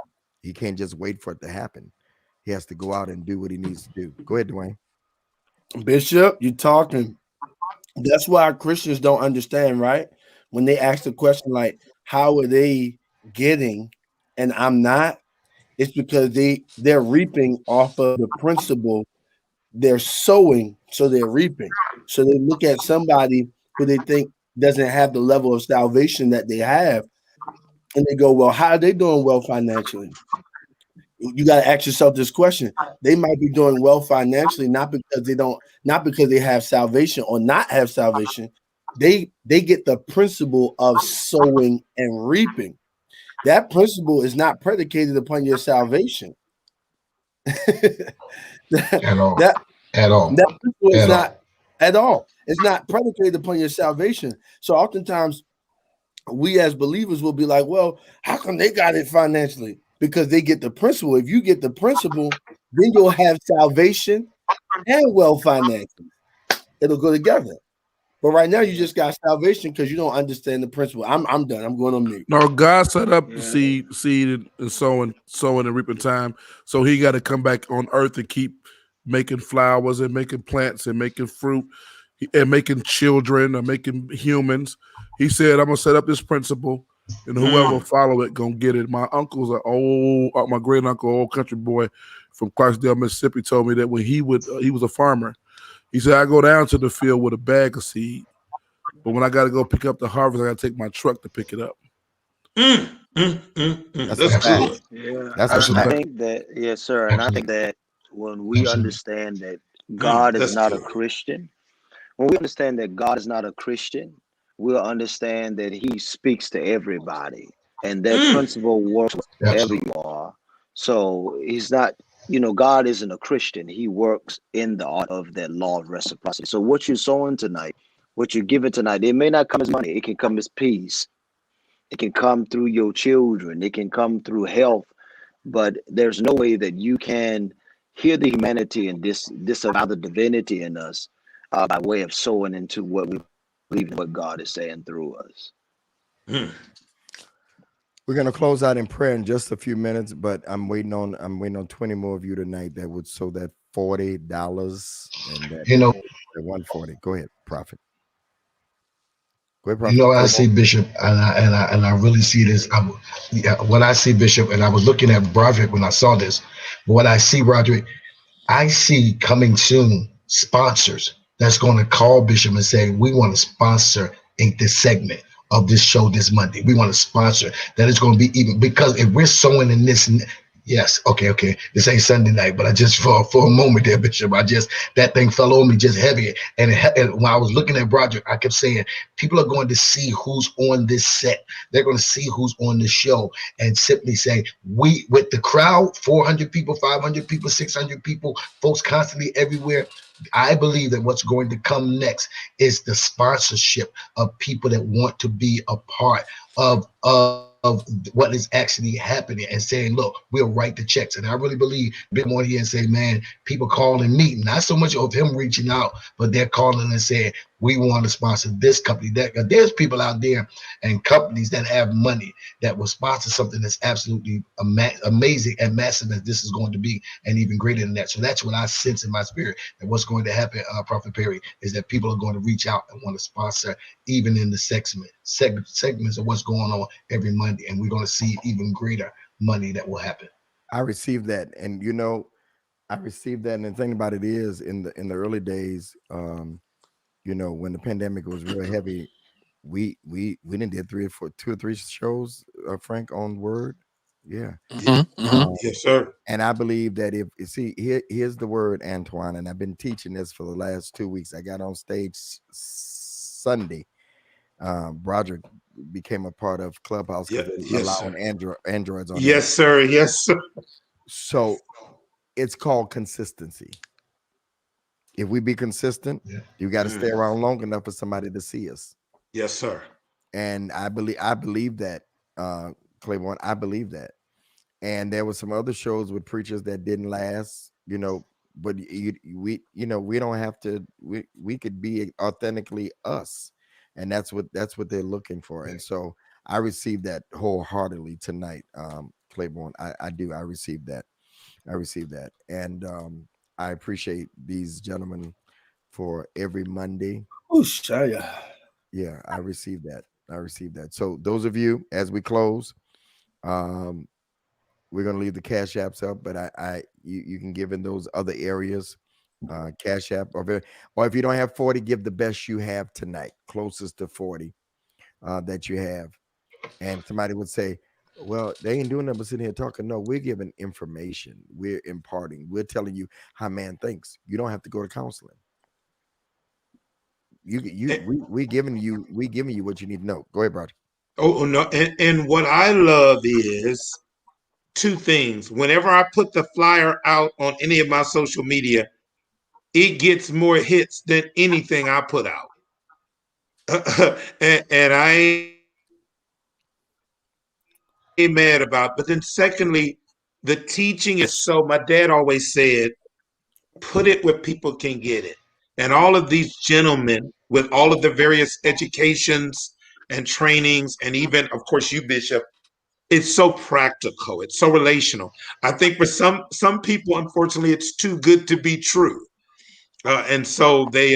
He can't just wait for it to happen. He has to go out and do what he needs to do. Go ahead, Dwayne. Bishop, you talking. That's why Christians don't understand, right? When they ask the question like, how are they getting and I'm not? It's because they're reaping off of the principle. They're sowing, so they're reaping. So they look at somebody who they think doesn't have the level of salvation that they have, and they go, well, how are they doing well financially? You got to ask yourself this question. They might be doing well financially, not because they have salvation or not have salvation. They get the principle of sowing and reaping. That principle is not predicated upon your salvation. At all. That principle is not at all. It's not predicated upon your salvation. So oftentimes we as believers will be like, well, how come they got it financially? Because they get the principle. If you get the principle, then you'll have salvation and wealth financially. It'll go together. But right now, you just got salvation because you don't understand the principle. I'm done. I'm going on mute. No, God set up the seed and sowing and reaping time. So he got to come back on earth and keep making flowers and making plants and making fruit and making children or making humans. He said, I'm going to set up this principle and whoever follow it going to get it. My uncle's my great uncle, old country boy from Clarksdale, Mississippi, told me that when he was a farmer, he said, I go down to the field with a bag of seed, but when I got to go pick up the harvest, I got to take my truck to pick it up. That's good. Yeah, That's I think that, yes, sir. And I think that when we understand that God is not a Christian, when we understand that God is not a Christian, we'll understand that he speaks to everybody and that principle works wherever you are. So he's not, God isn't a Christian. He works in the art of that law of reciprocity. So what you're sowing tonight, what you're giving tonight, it may not come as money. It can come as peace. It can come through your children. It can come through health. But there's no way that you can hear the humanity and disavow the divinity in us by way of sowing into what we believe in, what God is saying through us. We're gonna close out in prayer in just a few minutes, but I'm waiting on 20 more of you tonight that would sow that $40 and that the 140. Go ahead, Prophet. Go ahead, Prophet. I see Bishop, and I really see this. When I see Bishop, and I was looking at Broderick when I saw this, but what I see, Broderick, I see coming soon sponsors that's going to call Bishop and say, we want to sponsor this segment of this show this Monday. We want to sponsor that. It's going to be even, because if we're sowing in this, yes, okay, this ain't Sunday night, but I just for a moment there, Bishop, that thing fell on me just heavy. And when I was looking at Broderick, I kept saying, people are going to see who's on this set. They're going to see who's on the show and simply say, we, with the crowd, 400 people, 500 people, 600 people, folks constantly everywhere, I believe that what's going to come next is the sponsorship of people that want to be a part of what is actually happening and saying, look, we'll write the checks. And I really believe Big More here and say, man, people calling me, not so much of him reaching out, but they're calling and saying, we want to sponsor this company. There's people out there and companies that have money that will sponsor something that's absolutely amazing and massive as this is going to be, and even greater than that. So that's what I sense in my spirit, that what's going to happen, Prophet Perry, is that people are going to reach out and want to sponsor even in the segments of what's going on every Monday. And we're going to see even greater money that will happen. I received that. And, you know, I received that. And the thing about it is in the early days, you know, when the pandemic was really heavy, we didn't did 2 or 3 shows, Frank, on Word. Yeah. Yes, sir. And I believe that if you see, here's the word, Antoine, and I've been teaching this for the last 2 weeks. I got on stage Sunday. Roger became a part of Clubhouse because allowing Androids on. Yes, sir. Yes, sir. So it's called consistency. If we be consistent, you got to stay around long enough for somebody to see us. Yes, sir. And I believe that, Claiborne, I believe that. And there were some other shows with preachers that didn't last, you know, but we don't have to, we could be authentically us. And that's what they're looking for. And so I received that wholeheartedly tonight, Claiborne. I do. I received that. And I appreciate these gentlemen for every Monday. Oh, Shia. Yeah, I received that. So those of you, as we close, we're gonna leave the Cash Apps up, but you can give in those other areas, Cash App, or if you don't have 40, give the best you have tonight, closest to 40 that you have. And somebody would say, well, they ain't doing nothing but sitting here talking. No, we're giving information. We're imparting. We're telling you how man thinks. You don't have to go to counseling. We giving you what you need to know. Go ahead, Roger. Oh no, and what I love is 2 things. Whenever I put the flyer out on any of my social media, it gets more hits than anything I put out. and I ain't mad about it. But then secondly, the teaching is so, my dad always said, put it where people can get it. And all of these gentlemen with all of the various educations and trainings, and even, of course, you, Bishop, it's so practical. It's so relational. I think for some people, unfortunately, it's too good to be true. And so they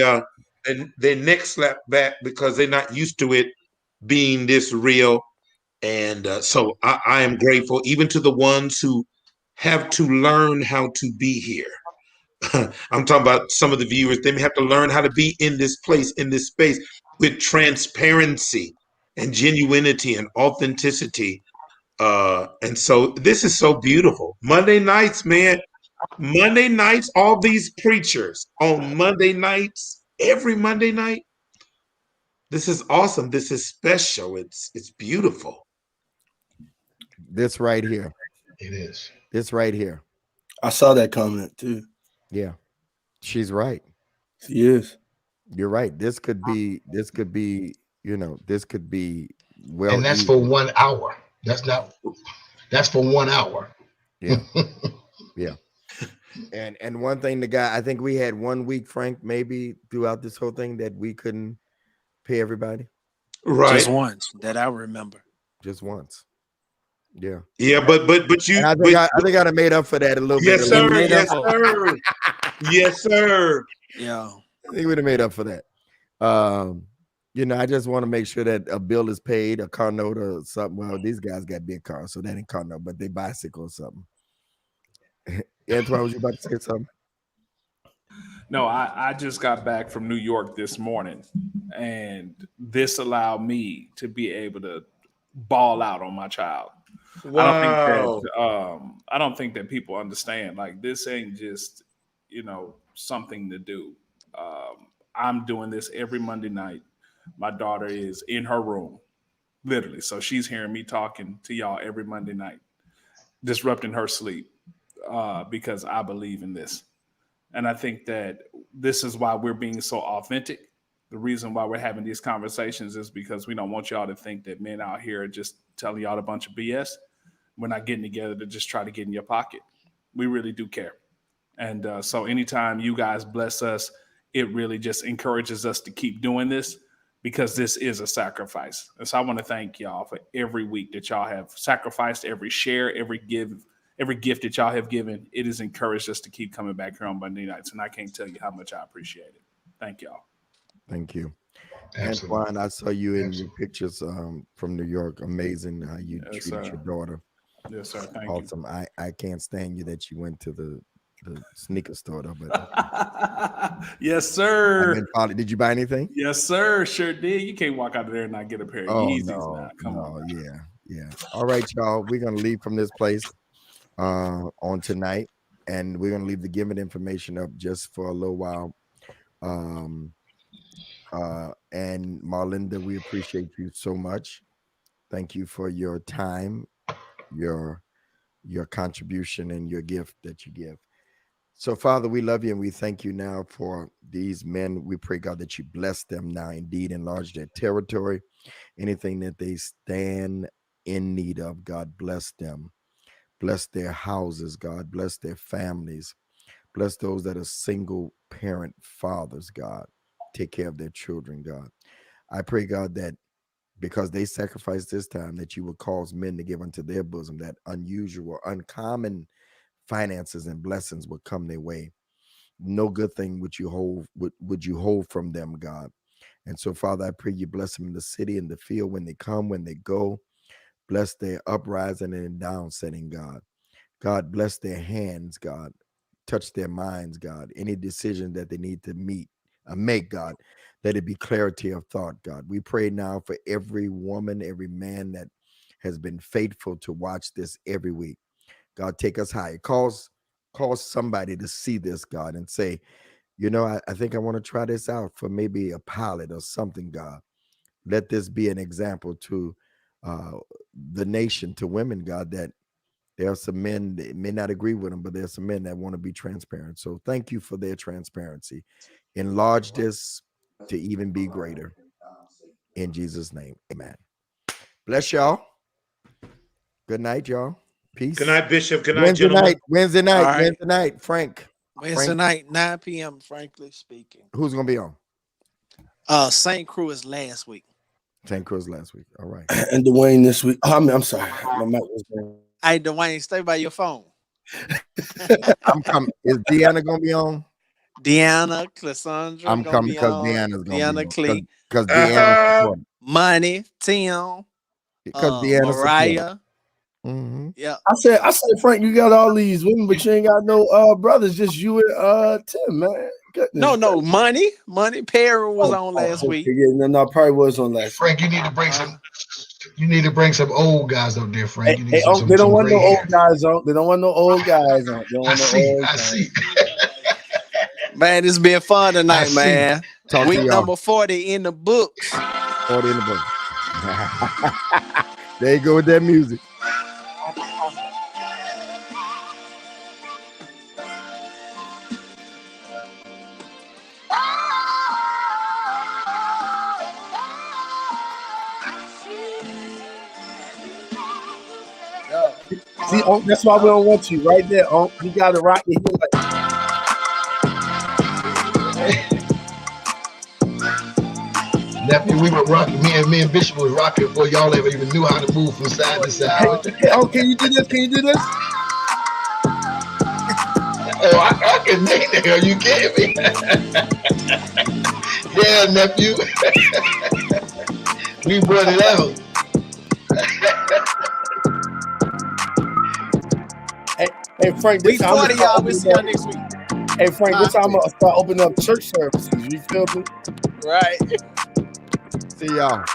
neck slap back because they're not used to it being this real. And so I am grateful even to the ones who have to learn how to be here. I'm talking about some of the viewers. They may have to learn how to be in this place, in this space, with transparency and genuinity and authenticity. And so this is so beautiful. Monday nights, man. Monday nights, all these preachers on Monday nights, every Monday night. This is awesome. This is special. It's beautiful. This right here. It is. This right here. I saw that comment too. Yeah, she's right. She is. You're right. This could be, you know, this could be well. And that's for 1 hour. That's for 1 hour. Yeah. Yeah. And one thing, the guy, I think we had 1 week, Frank, maybe throughout this whole thing that we couldn't pay everybody. Right. Just once that I remember. Just once. Yeah. Yeah, but you. And I think I'd have made up for that a little bit. Yes, sir. Yes, sir. Yes, sir. Yeah. I think we'd have made up for that. You know, I just want to make sure that a bill is paid, a car note or something. Well, these guys got big cars, so that ain't car note, but they bicycle or something. Antoine, was you about to say something? No, I just got back from New York this morning, and this allowed me to be able to ball out on my child. Wow. I don't think that people understand. Like, this ain't just, you know, something to do. I'm doing this every Monday night. My daughter is in her room, literally. So she's hearing me talking to y'all every Monday night, disrupting her sleep, because I believe in this. And I think that this is why we're being so authentic. The reason why we're having these conversations is because we don't want y'all to think that men out here are just telling y'all a bunch of BS. We're not getting together to just try to get in your pocket. We really do care. And so anytime you guys bless us, it really just encourages us to keep doing this, because this is a sacrifice. And so I want to thank y'all for every week that y'all have sacrificed, every share, every gift that y'all have given. It has encouraged us to keep coming back here on Monday nights. And I can't tell you how much I appreciate it. Thank y'all. Thank you. Absolutely. Antoine, I saw you in your pictures from New York. Amazing how you Yes, treated sir. your daughter. Yes, sir. Thank Awesome. I can't stand you that you went to the sneaker store though, but Yes, sir. did you buy anything? Yes, sir. Sure did. You can't walk out of there and not get a pair of Yeezys now. Come on. Yeah. All right, y'all. We're gonna leave from this place on tonight, and we're gonna leave the giving information up just for a little while. And Marlinda, we appreciate you so much. Thank you for your time, your contribution, and your gift that you give. So, Father, we love you and we thank you now for these men. We pray, God, that you bless them now, indeed, enlarge their territory. Anything that they stand in need of, God, bless them. Bless their houses, God. Bless their families. Bless those that are single parent fathers, God. Take care of their children, God. I pray, God, that because they sacrificed this time, that you will cause men to give unto their bosom, that unusual, uncommon finances and blessings would come their way. No good thing would you hold from them, God. And so, Father, I pray you bless them in the city and the field when they come, when they go. Bless their uprising and downsetting, God. God, bless their hands, God. Touch their minds, God. Any decision that they need to make, God, let it be clarity of thought, God. We pray now for every woman, every man that has been faithful to watch this every week. God, take us higher. Cause somebody to see this, God, and say, you know, I think I want to try this out for maybe a pilot or something, God. Let this be an example to the nation, to women, God, that there are some men that may not agree with them, but there's some men that want to be transparent. So thank you for their transparency. Enlarge this to even be greater. In Jesus' name, amen. Bless y'all. Good night, y'all. Peace. Good night, Bishop. Good night, gentlemen. Wednesday night. All right. Wednesday night. Frank. Wednesday night, 9 p.m., frankly speaking. Who's going to be on? St. Cruz last week. St. Cruz last week. All right. And Dwayne this week. I'm sorry. My mic was down. Hey, Dwayne, stay by your phone. I'm coming. Is Deanna going to be on? Deanna, Cassandra. I'm coming because Deanna's going to be on. Clee. Because Deanna. Money, Tim. Because Deanna. Mariah. Mm-hmm. Yeah. I said, Frank, you got all these women, but you ain't got no brothers, just you and Tim, man. Goodness. No, Money. Perry was on last week. Yeah, no, probably was on last Frank, you need to bring some. You need to bring some old guys up there, Frank. They don't want no old guys on. They don't want no old guys on. I see. Man, it's been fun tonight, man. Week number 40 in the books. 40 in the books. There you go with that music. See, that's why we don't want you right there. You got to rock your heel like. Nephew, we were rocking. Me and Bishop was rocking before y'all ever even knew how to move from side to side. Can you do this? Can you do this? Oh, I can make that. Are you kidding me? Yeah, nephew. We brought it out. Hey Frank, this time 40, y'all. We'll see y'all next week. Hey Frank, this time I'm gonna start opening up church services. You feel me? Right. See y'all.